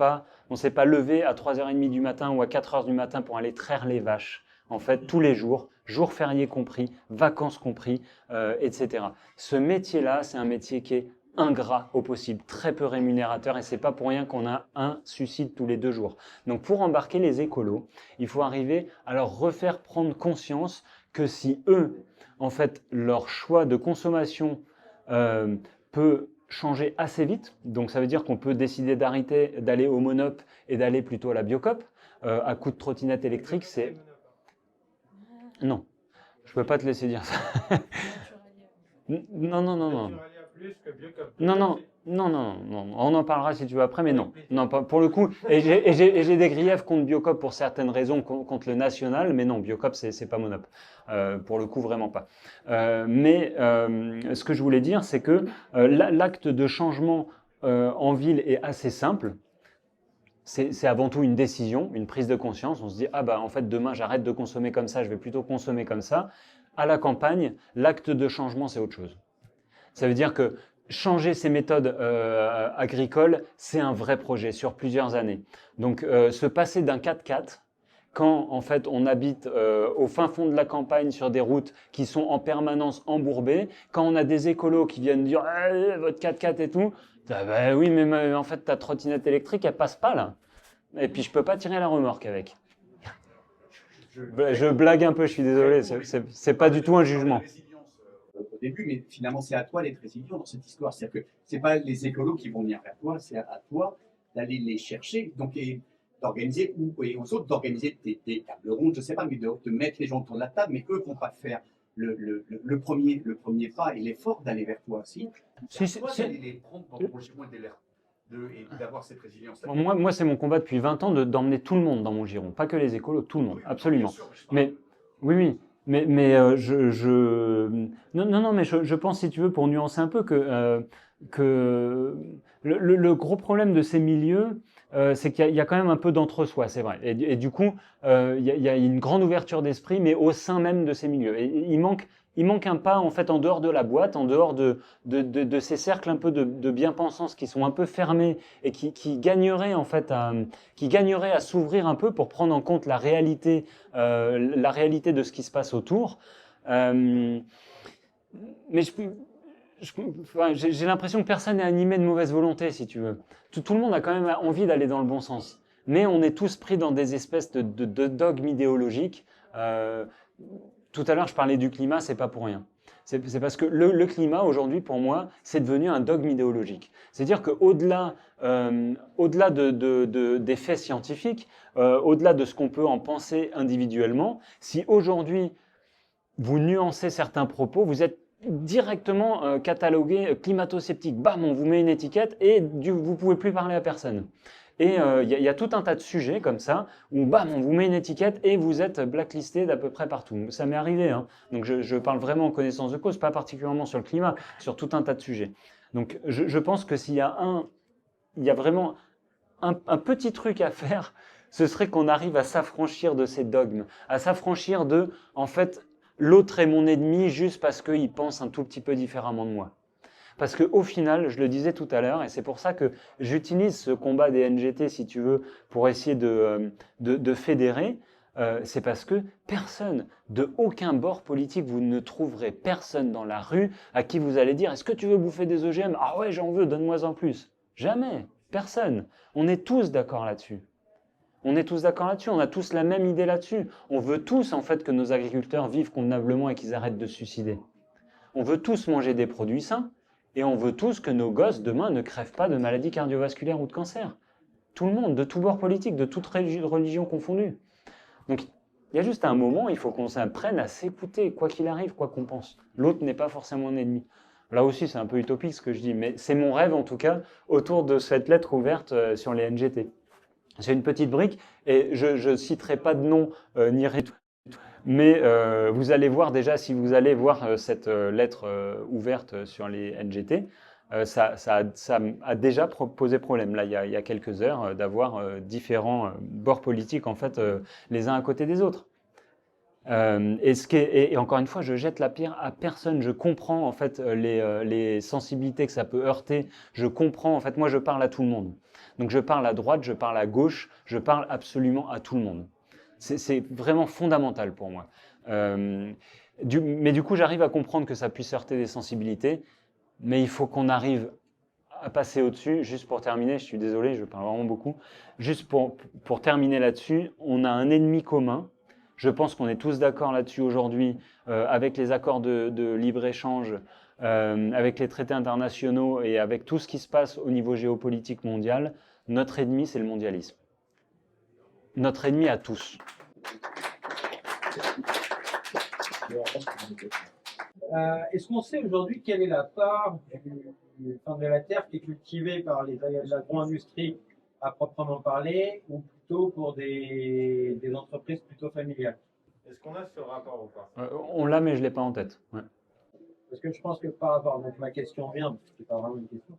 s'est pas levé à 3h30 du matin ou à 4h du matin pour aller traire les vaches. En fait, tous les jours, jours fériés compris, vacances compris, etc. Ce métier-là, c'est un métier qui est ingrat au possible, très peu rémunérateur, et c'est pas pour rien qu'on a un suicide tous les 2 jours. Donc, pour embarquer les écolos, il faut arriver à leur refaire prendre conscience que si eux, en fait, leur choix de consommation peut changer assez vite, donc ça veut dire qu'on peut décider d'arrêter, d'aller au monop et d'aller plutôt à la biocop, à coup de trottinette électrique, c'est... Non, je peux pas te laisser dire ça. Non, non, non, non. Non, non, non, non, non, on en parlera si tu veux après, mais non. Non, pour le coup, et j'ai des griefs contre Biocop pour certaines raisons, contre le national, mais non, Biocop, c'est pas monop. Pour le coup, vraiment pas. Mais ce que je voulais dire, c'est que l'acte de changement en ville est assez simple. C'est avant tout une décision, une prise de conscience. On se dit, ah bah en fait demain j'arrête de consommer comme ça, je vais plutôt consommer comme ça. À la campagne, l'acte de changement c'est autre chose. Ça veut dire que changer ses méthodes agricoles, c'est un vrai projet sur plusieurs années. Donc se passer d'un 4x4, quand en fait on habite au fin fond de la campagne sur des routes qui sont en permanence embourbées, quand on a des écolos qui viennent dire votre 4x4 et tout, bah oui mais en fait ta trottinette électrique elle passe pas là, et puis je peux pas tirer la remorque avec. Je blague un peu, je suis désolé, c'est pas du tout un jugement. Au début, mais finalement c'est à toi d'être résilient dans cette histoire, c'est-à-dire que c'est pas les écolos qui vont venir vers toi, c'est à toi d'aller les chercher, donc d'organiser et aux autres d'organiser des tables rondes, je sais pas, mais de mettre les gens autour de la table, mais eux vont pas faire le premier pas et l'effort d'aller vers toi aussi. Si. D'aller les prendre dans ton giron et d'avoir cette résilience. Moi, c'est mon combat depuis 20 ans d'emmener tout le monde dans mon giron, pas que les écolos, tout le monde, absolument. Mais oui. Mais non, mais je pense, si tu veux, pour nuancer un peu, que le gros problème de ces milieux, c'est qu'il y a quand même un peu d'entre-soi, c'est vrai. Et du coup, il y a une grande ouverture d'esprit, mais au sein même de ces milieux. Et il manque un pas, en fait, en dehors de la boîte, en dehors de ces cercles un peu de bien-pensance qui sont un peu fermés et qui gagneraient, en fait, à s'ouvrir un peu pour prendre en compte la réalité de ce qui se passe autour. mais enfin, j'ai l'impression que personne n'est animé de mauvaise volonté, si tu veux. Tout le monde a quand même envie d'aller dans le bon sens. Mais on est tous pris dans des espèces de dogmes idéologiques. Tout à l'heure, je parlais du climat, c'est pas pour rien. C'est parce que le climat, aujourd'hui, pour moi, c'est devenu un dogme idéologique. C'est-à-dire qu'au-delà des faits scientifiques, au-delà de ce qu'on peut en penser individuellement, si aujourd'hui, vous nuancez certains propos, vous êtes directement catalogué climato-sceptique. Bam, on vous met une étiquette et vous ne pouvez plus parler à personne. Et il y a tout un tas de sujets comme ça, où bam, on vous met une étiquette et vous êtes blacklisté d'à peu près partout. Ça m'est arrivé, hein. Donc je parle vraiment en connaissance de cause, pas particulièrement sur le climat, sur tout un tas de sujets. Donc je pense que s'il y a vraiment un petit truc à faire, ce serait qu'on arrive à s'affranchir de ces dogmes, à s'affranchir de, en fait, l'autre est mon ennemi juste parce qu'il pense un tout petit peu différemment de moi. Parce qu'au final, je le disais tout à l'heure, et c'est pour ça que j'utilise ce combat des NGT, si tu veux, pour essayer de fédérer, c'est parce que personne, de aucun bord politique, vous ne trouverez personne dans la rue à qui vous allez dire « Est-ce que tu veux bouffer des OGM ? Ah ouais, j'en veux, donne-moi en plus. » Jamais, personne. On est tous d'accord là-dessus. On est tous d'accord là-dessus, on a tous la même idée là-dessus. On veut tous en fait que nos agriculteurs vivent convenablement et qu'ils arrêtent de se suicider. On veut tous manger des produits sains et on veut tous que nos gosses demain ne crèvent pas de maladies cardiovasculaires ou de cancer. Tout le monde, de tous bords politiques, de toute religion confondue. Donc il y a juste un moment, il faut qu'on s'apprenne à s'écouter, quoi qu'il arrive, quoi qu'on pense. L'autre n'est pas forcément un ennemi. Là aussi, c'est un peu utopique ce que je dis, mais c'est mon rêve en tout cas autour de cette lettre ouverte sur les NGT. C'est une petite brique et je ne citerai pas de nom ni rien, mais vous allez voir déjà, si vous allez voir cette lettre ouverte sur les NGT, ça a déjà posé problème, là, il y a quelques heures, d'avoir différents bords politiques, en fait, les uns à côté des autres. Et encore une fois, je jette la pierre à personne. Je comprends en fait les sensibilités que ça peut heurter. Je comprends, en fait, moi je parle à tout le monde. Donc je parle à droite, je parle à gauche, je parle absolument à tout le monde. C'est vraiment fondamental pour moi. Mais du coup, j'arrive à comprendre que ça puisse heurter des sensibilités, mais il faut qu'on arrive à passer au-dessus. Juste pour terminer, je suis désolé, je parle vraiment beaucoup. Juste pour terminer là-dessus, on a un ennemi commun. Je pense qu'on est tous d'accord là-dessus aujourd'hui, avec les accords de libre-échange, avec les traités internationaux et avec tout ce qui se passe au niveau géopolitique mondial. Notre ennemi, c'est le mondialisme. Notre ennemi à tous. Est-ce qu'on sait aujourd'hui quelle est la part de la terre qui est cultivée par l'agro-industrie à proprement parler, ou plutôt pour des entreprises plutôt familiales? Est-ce qu'on a ce rapport ou pas? On l'a, mais je ne l'ai pas en tête. Ouais. Parce que je pense que par rapport, donc ma question vient, parce que c'est pas vraiment une question,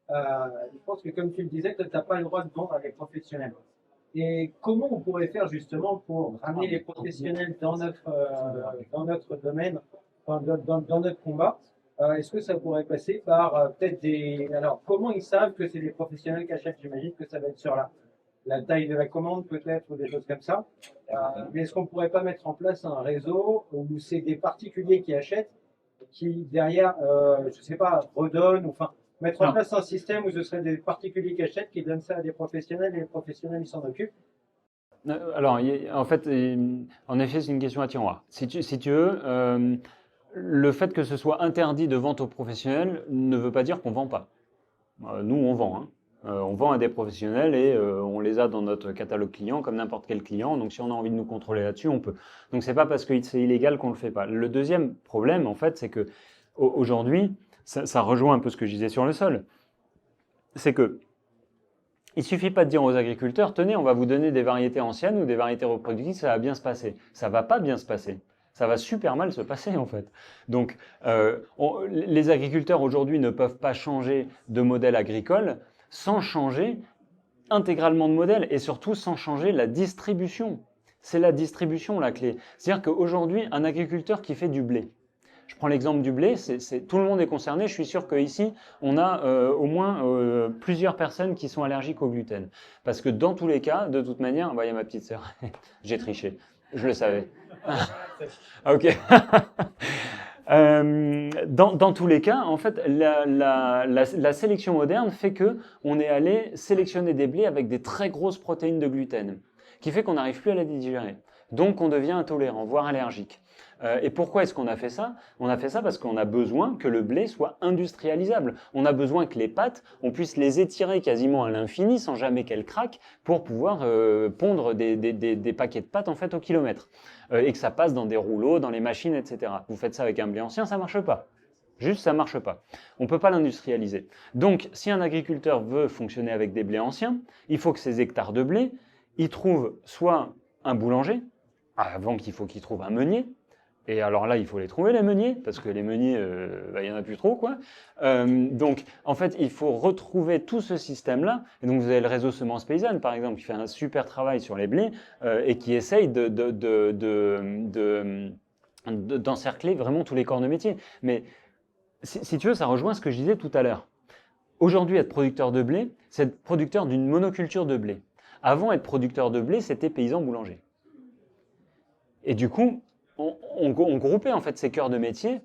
je pense que comme tu le disais, tu n'as pas le droit de vendre à des professionnels. Et comment on pourrait faire justement pour ramener les professionnels dans notre domaine, enfin, dans notre combat? Est-ce que ça pourrait passer par peut-être des... Alors, comment ils savent que c'est des professionnels qui achètent? J'imagine que ça va être sur la taille de la commande peut-être, ou des choses comme ça. Mais est-ce qu'on pourrait pas mettre en place un réseau où c'est des particuliers qui achètent, qui derrière, je sais pas, redonnent, ou enfin, mettre en place un système où ce serait des particuliers qui achètent, qui donnent ça à des professionnels et les professionnels ils s'en occupent? Alors, en fait, en effet, c'est une question à tiroir. Si tu veux, le fait que ce soit interdit de vente aux professionnels ne veut pas dire qu'on ne vend pas. Nous, on vend. Hein. On vend à des professionnels et on les a dans notre catalogue client comme n'importe quel client. Donc, si on a envie de nous contrôler là-dessus, on peut. Donc, c'est pas parce que c'est illégal qu'on le fait pas. Le deuxième problème, en fait, c'est que aujourd'hui, ça rejoint un peu ce que je disais sur le sol. C'est que il suffit pas de dire aux agriculteurs, tenez, on va vous donner des variétés anciennes ou des variétés reproductives, ça va bien se passer. Ça va pas bien se passer. Ça va super mal se passer en fait. Donc, les agriculteurs aujourd'hui ne peuvent pas changer de modèle agricole sans changer intégralement de modèle et surtout sans changer la distribution. C'est la distribution la clé. C'est-à-dire qu'aujourd'hui, un agriculteur qui fait du blé, je prends l'exemple du blé, tout le monde est concerné. Je suis sûr qu'ici, on a au moins plusieurs personnes qui sont allergiques au gluten. Parce que dans tous les cas, de toute manière, il y a ma petite sœur, j'ai triché, je le savais. Ok. Dans tous les cas, en fait, la sélection moderne fait que on est allé sélectionner des blés avec des très grosses protéines de gluten, qui fait qu'on n'arrive plus à les digérer. Donc, on devient intolérant, voire allergique. Et pourquoi est-ce qu'on a fait ça? On a fait ça parce qu'on a besoin que le blé soit industrialisable. On a besoin que les pâtes, on puisse les étirer quasiment à l'infini sans jamais qu'elles craquent pour pouvoir pondre des paquets de pâtes en fait au kilomètre. Et que ça passe dans des rouleaux, dans les machines, etc. Vous faites ça avec un blé ancien, ça marche pas. Juste, ça marche pas. On peut pas l'industrialiser. Donc, si un agriculteur veut fonctionner avec des blés anciens, il faut que ces hectares de blé, il trouve soit un boulanger, avant qu'il faut qu'il trouve un meunier. Et alors là, il faut les trouver, les meuniers, parce que les meuniers, il n'y en a plus trop, quoi. Donc, en fait, il faut retrouver tout ce système-là. Et donc, vous avez le réseau Semences Paysannes, par exemple, qui fait un super travail sur les blés et qui essaye d'encercler vraiment tous les corps de métier. Mais si tu veux, ça rejoint ce que je disais tout à l'heure. Aujourd'hui, être producteur de blé, c'est être producteur d'une monoculture de blé. Avant, être producteur de blé, c'était paysan boulanger. Et du coup, on groupait en fait ces cœurs de métier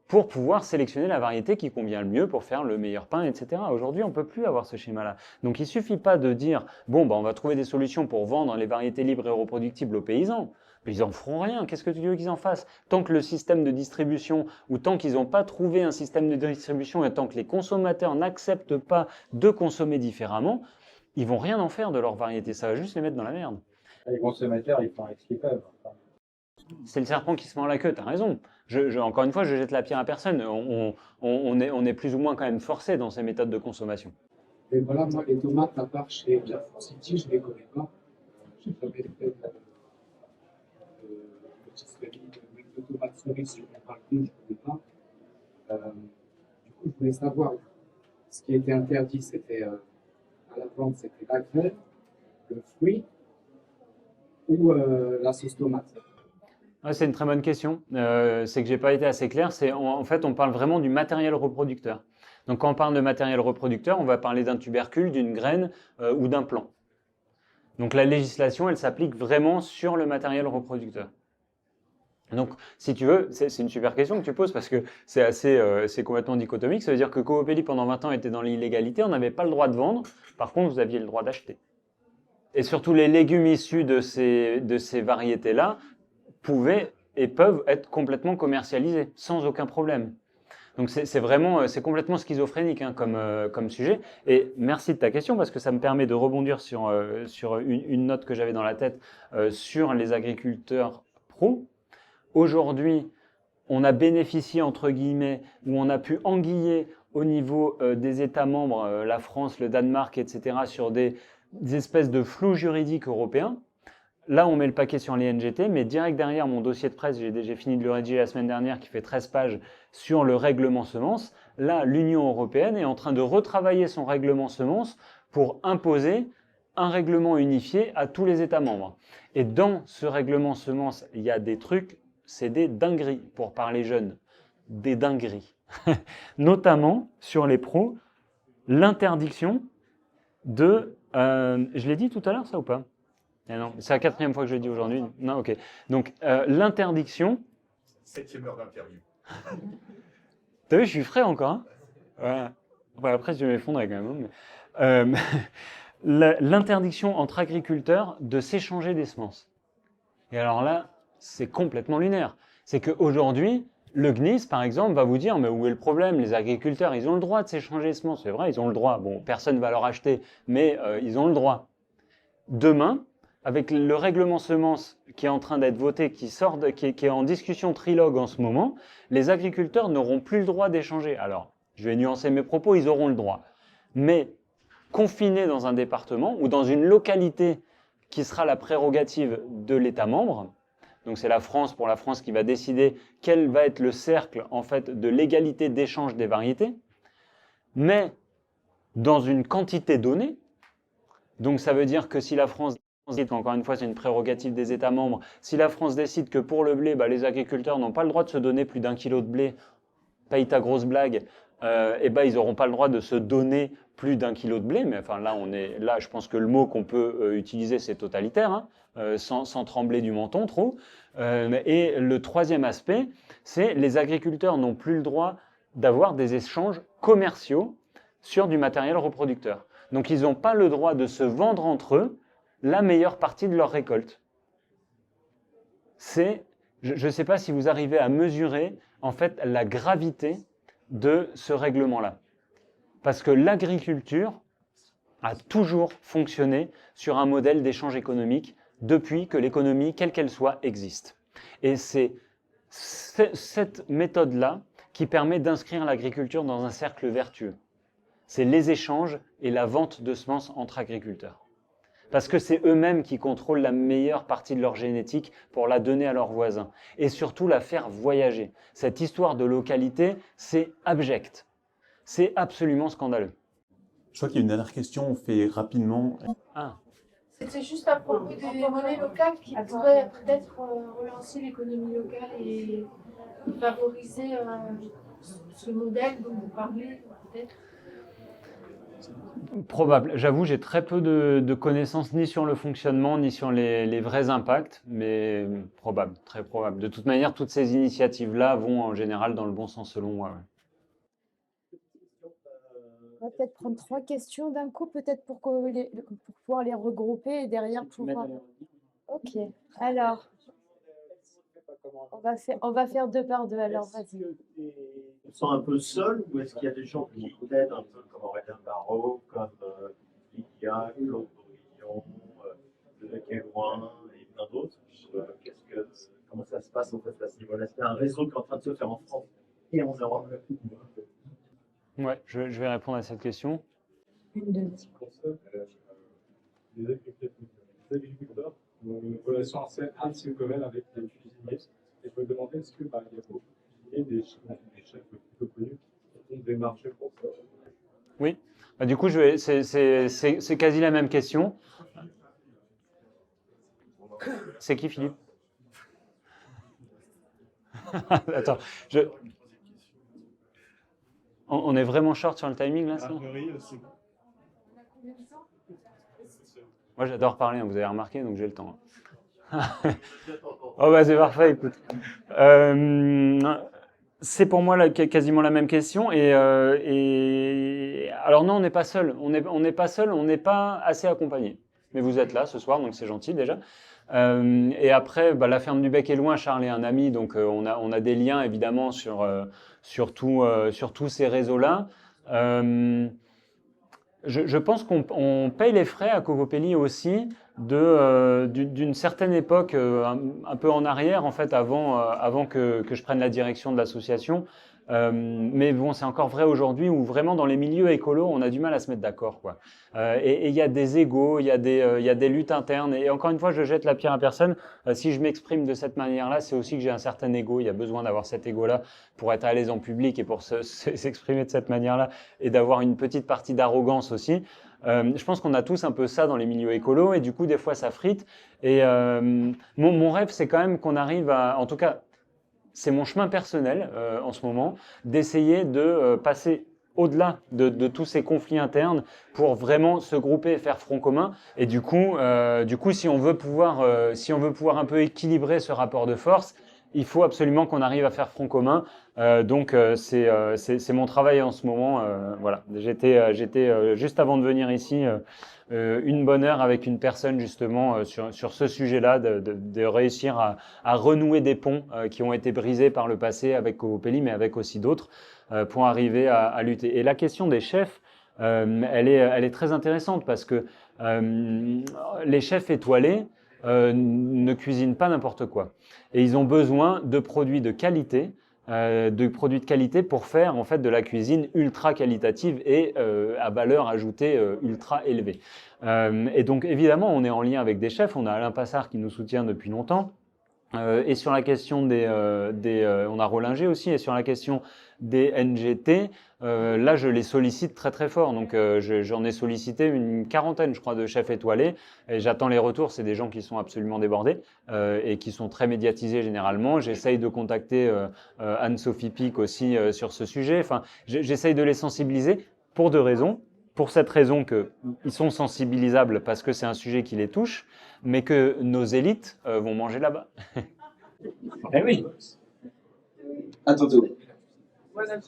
pour pouvoir sélectionner la variété qui convient le mieux pour faire le meilleur pain, etc. Aujourd'hui, on ne peut plus avoir ce schéma-là. Donc, il ne suffit pas de dire, bon, on va trouver des solutions pour vendre les variétés libres et reproductibles aux paysans. Mais ils n'en feront rien. Qu'est-ce que tu veux qu'ils en fassent? Tant que le système de distribution, ou tant qu'ils n'ont pas trouvé un système de distribution, et tant que les consommateurs n'acceptent pas de consommer différemment, ils vont rien en faire de leur variété. Ça va juste les mettre dans la merde. Les consommateurs, ils font avec ce qu'ils peuvent. C'est le serpent qui se mord la queue, tu as raison. Encore une fois, je jette la pierre à personne. On est plus ou moins quand même forcé dans ces méthodes de consommation. Et voilà, moi, les tomates, à part chez la City, je ne les connais pas. J'ai jamais fait de tomates cerises, je ne parle plus, je ne connais pas. Du coup, je voulais savoir, ce qui était interdit, c'était à la vente, c'était la graine, le fruit ou la sauce tomate. Ouais, c'est une très bonne question. C'est que j'ai pas été assez clair. En fait, on parle vraiment du matériel reproducteur. Donc, quand on parle de matériel reproducteur, on va parler d'un tubercule, d'une graine ou d'un plant. Donc, la législation, elle s'applique vraiment sur le matériel reproducteur. Donc, si tu veux, c'est une super question que tu poses parce que c'est complètement dichotomique. Ça veut dire que Coopélie, pendant 20 ans, était dans l'illégalité. On n'avait pas le droit de vendre. Par contre, vous aviez le droit d'acheter. Et surtout, les légumes issus de ces variétés-là pouvaient et peuvent être complètement commercialisés sans aucun problème. Donc c'est complètement schizophrénique hein, comme sujet. Et merci de ta question parce que ça me permet de rebondir sur une note que j'avais dans la tête sur les agriculteurs pros. Aujourd'hui, on a bénéficié entre guillemets ou on a pu anguiller au niveau des États membres, la France, le Danemark, etc. sur des espèces de flous juridiques européens. Là, on met le paquet sur les NGT, mais direct derrière mon dossier de presse, j'ai fini de le rédiger la semaine dernière, qui fait 13 pages sur le règlement semences. Là, l'Union européenne est en train de retravailler son règlement semences pour imposer un règlement unifié à tous les États membres. Et dans ce règlement semences, il y a des trucs, c'est des dingueries, pour parler jeunes, des dingueries. Notamment, sur les pros, l'interdiction de... je l'ai dit tout à l'heure, ça ou pas? Eh non, c'est la 4e fois que je le dis aujourd'hui. Non, ok. Donc, l'interdiction... 7e heure d'interview. T'as vu, je suis frais encore. Hein voilà. Ouais, après, je vais m'effondrer quand même. Mais, l'interdiction entre agriculteurs de s'échanger des semences. Et alors là, c'est complètement lunaire. C'est qu'aujourd'hui, le CNIS, par exemple, va vous dire, mais où est le problème? Les agriculteurs, ils ont le droit de s'échanger des semences. C'est vrai, ils ont le droit. Bon, personne ne va leur acheter, mais ils ont le droit. Demain, avec le règlement semences qui est en train d'être voté, qui est en discussion trilogue en ce moment, les agriculteurs n'auront plus le droit d'échanger. Alors, je vais nuancer mes propos, ils auront le droit. Mais confinés dans un département ou dans une localité qui sera la prérogative de l'État membre, donc c'est la France, pour la France, qui va décider quel va être le cercle en fait, de l'égalité d'échange des variétés, mais dans une quantité donnée. Donc ça veut dire que si la France décide, encore une fois c'est une prérogative des États membres, si la France décide que pour le blé, les agriculteurs n'ont pas le droit de se donner plus d'1 kilo de blé, paye ta grosse blague, ils n'auront pas le droit de se donner plus d'1 kilo de blé, mais enfin là, je pense que le mot qu'on peut utiliser, c'est totalitaire, hein, sans trembler du menton trop. Et le troisième aspect, c'est les agriculteurs n'ont plus le droit d'avoir des échanges commerciaux sur du matériel reproducteur. Donc ils n'ont pas le droit de se vendre entre eux la meilleure partie de leur récolte. Je ne sais pas si vous arrivez à mesurer en fait la gravité de ce règlement-là. Parce que l'agriculture a toujours fonctionné sur un modèle d'échange économique depuis que l'économie, quelle qu'elle soit, existe. Et c'est cette méthode-là qui permet d'inscrire l'agriculture dans un cercle vertueux. C'est les échanges et la vente de semences entre agriculteurs. Parce que c'est eux-mêmes qui contrôlent la meilleure partie de leur génétique pour la donner à leurs voisins. Et surtout la faire voyager. Cette histoire de localité, c'est abject. C'est absolument scandaleux. Je crois qu'il y a une dernière question, on fait rapidement. Ah, C'était juste à propos des monnaies locales qui pourraient peut-être relancer l'économie locale et favoriser ce modèle dont vous parlez, peut-être. probable. J'avoue, j'ai très peu de connaissances ni sur le fonctionnement, ni sur les vrais impacts, mais probable, très probable. De toute manière, toutes ces initiatives-là vont en général dans le bon sens selon moi. Ouais. On va peut-être prendre 3 questions d'un coup, peut-être pour pouvoir les regrouper et derrière pouvoir. Ok. Alors, on va faire 2 par 2. Alors, vas-y. Ils sont un peu seuls ou est-ce qu'il y a des gens qui aident un peu comme Aurélien Barraud, comme Lydia, Claude Bourguignon, Le Bec-et-Loin et plein d'autres? Comment ça se passe en fait à ce niveau-là? Est-ce qu'il y a un réseau qui est en train de se faire en France et en Europe? Ouais, je vais répondre à cette question. Une, deux. Les agriculteurs ont une relation assez commune avec les cuisiniers. Et je me demandais, est-ce qu'il y a beaucoup des chefs plutôt connus qui ont des marchés pour ça? Oui, bah, du coup, c'est quasi la même question. C'est qui, Philippe? Attends, on est vraiment short sur le timing là, ça? Moi, j'adore parler, hein, vous avez remarqué, donc j'ai le temps. Oh bah c'est parfait, écoute. C'est pour moi quasiment la même question. Et alors non, on n'est pas seul. On n'est pas seul, on n'est pas assez accompagné. Mais vous êtes là ce soir, donc c'est gentil déjà. Et après, bah, la ferme du Bec-et-Loin, Charles est un ami, donc on a des liens évidemment sur tous ces réseaux-là. Je pense qu'on paye les frais à Covopelli aussi d'une certaine époque, un peu en arrière, en fait, avant que je prenne la direction de l'association. Mais bon, c'est encore vrai aujourd'hui où vraiment dans les milieux écolos, on a du mal à se mettre d'accord, quoi. Et il y a des égos, il y a des luttes internes. Et encore une fois, je jette la pierre à personne. Si je m'exprime de cette manière-là, c'est aussi que j'ai un certain ego. Il y a besoin d'avoir cet ego-là pour être à l'aise en public et pour s'exprimer de cette manière-là et d'avoir une petite partie d'arrogance aussi. Je pense qu'on a tous un peu ça dans les milieux écolos et du coup, des fois, ça frite. Et mon rêve, c'est quand même qu'on arrive à, en tout cas, c'est mon chemin personnel en ce moment, d'essayer de passer au-delà de tous ces conflits internes pour vraiment se grouper et faire front commun. Et du coup, si on veut pouvoir un peu équilibrer ce rapport de force, il faut absolument qu'on arrive à faire front commun. Donc c'est mon travail en ce moment. Voilà, j'étais juste avant de venir ici une bonne heure avec une personne justement sur ce sujet-là, de réussir à renouer des ponts qui ont été brisés par le passé avec Covopelli, mais avec aussi d'autres, pour arriver à lutter. Et la question des chefs, elle est très intéressante parce que les chefs étoilés ne cuisinent pas n'importe quoi. Et ils ont besoin de produits de qualité, pour faire en fait de la cuisine ultra qualitative et à valeur ajoutée ultra élevée. Et donc évidemment, on est en lien avec des chefs. On a Alain Passard qui nous soutient depuis longtemps. Et sur la question on a Rollinger aussi, et sur la question des NGT, là je les sollicite très très fort, donc j'en ai sollicité une quarantaine je crois de chefs étoilés, et j'attends les retours. C'est des gens qui sont absolument débordés et qui sont très médiatisés généralement. J'essaye de contacter Anne-Sophie Pic aussi sur ce sujet, enfin j'essaye de les sensibiliser pour 2 raisons. pour cette raison qu'ils sont sensibilisables parce que c'est un sujet qui les touche, mais que nos élites vont manger là-bas. Eh oui. Attendez. Voilà,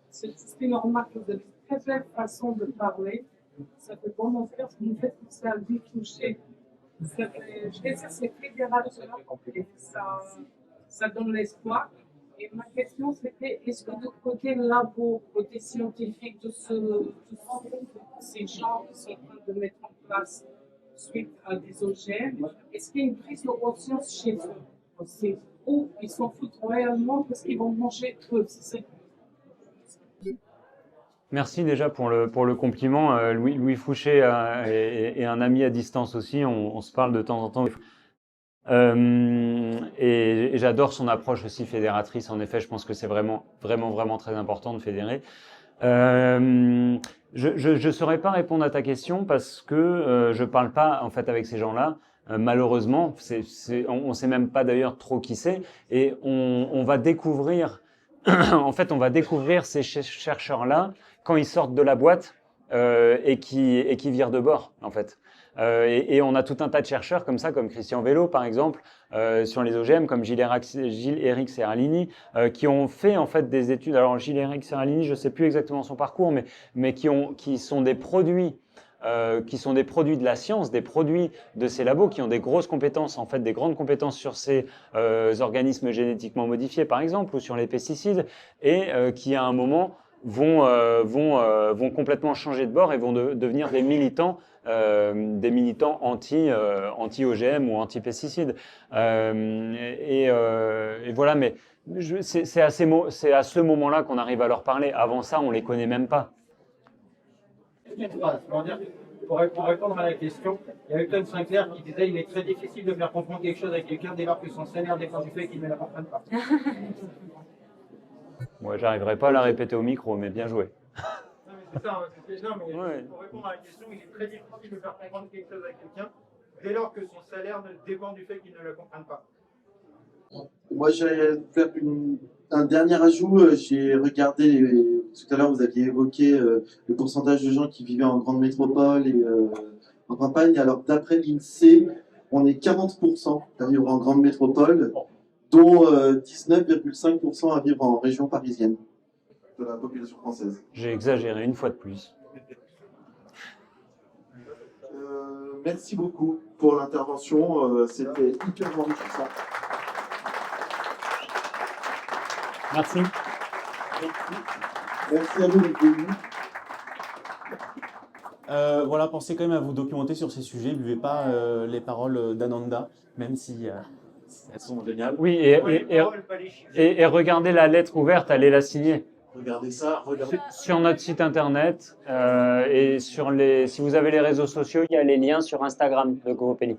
c'est une remarque. Vous avez une très belle façon de parler. Ça fait vraiment faire ce que vous faites, ça a dû toucher. Je vais dire, c'est fédérateur et ça donne l'espoir. Et ma question, c'était, est-ce que de côté labo, côté scientifique, de ces gens qui sont en train de mettre en place suite à des OGM, est-ce qu'il y a une prise de conscience chez eux aussi, où ils s'en foutent réellement parce qu'ils vont manger eux? Merci déjà pour le compliment. Louis Fouché est un ami à distance aussi, on se parle de temps en temps. Et j'adore son approche aussi fédératrice. En effet, je pense que c'est vraiment très important de fédérer. Je ne saurais pas répondre à ta question parce que je parle pas en fait avec ces gens-là. Malheureusement, on ne sait même pas d'ailleurs trop qui c'est, et on va découvrir, en fait, on va découvrir ces chercheurs-là quand ils sortent de la boîte et qui virent de bord, en fait. Et on a tout un tas de chercheurs comme ça, comme Christian Vello par exemple, sur les OGM, comme Gilles-Éric Serralini, qui ont fait en fait des études. Alors Gilles-Éric Serralini, je ne sais plus exactement son parcours, mais qui sont des produits de la science, des produits de ces labos, qui ont des grosses compétences, en fait, des grandes compétences sur ces organismes génétiquement modifiés, par exemple, ou sur les pesticides, et qui, à un moment, vont complètement changer de bord et vont devenir des militants anti-OGM ou anti-pesticides. Et voilà, mais c'est à ce moment-là qu'on arrive à leur parler. Avant ça, on ne les connaît même pas. Pour répondre à la question, il y a Tom Sinclair qui disait qu'il est très difficile de faire comprendre quelque chose à quelqu'un dès lors que son salaire dépend du fait qu'il ne la comprenne pas. Moi, j'arriverai pas à la répéter au micro, mais bien joué. C'est ça, pour répondre à la question, il est très difficile de faire comprendre quelque chose à quelqu'un dès lors que son salaire dépend du fait qu'il ne la comprenne pas. Moi, j'allais faire un dernier ajout. J'ai regardé, tout à l'heure, vous aviez évoqué le pourcentage de gens qui vivaient en grande métropole et en campagne. Alors, d'après l'INSEE, on est 40% à vivre en grande métropole, dont 19,5% à vivre en région parisienne de la population française. J'ai exagéré une fois de plus. Merci beaucoup pour l'intervention. C'était hyper enrichissant. Merci. Merci à vous d'être venus. Voilà, pensez quand même à vous documenter sur ces sujets. Ne buvez pas les paroles d'Ananda, même si elles sont géniales. Oui, et regardez la lettre ouverte, allez la signer. Regardez ça, regardez. Sur notre site internet et si vous avez les réseaux sociaux, il y a les liens sur Instagram de Govopelli.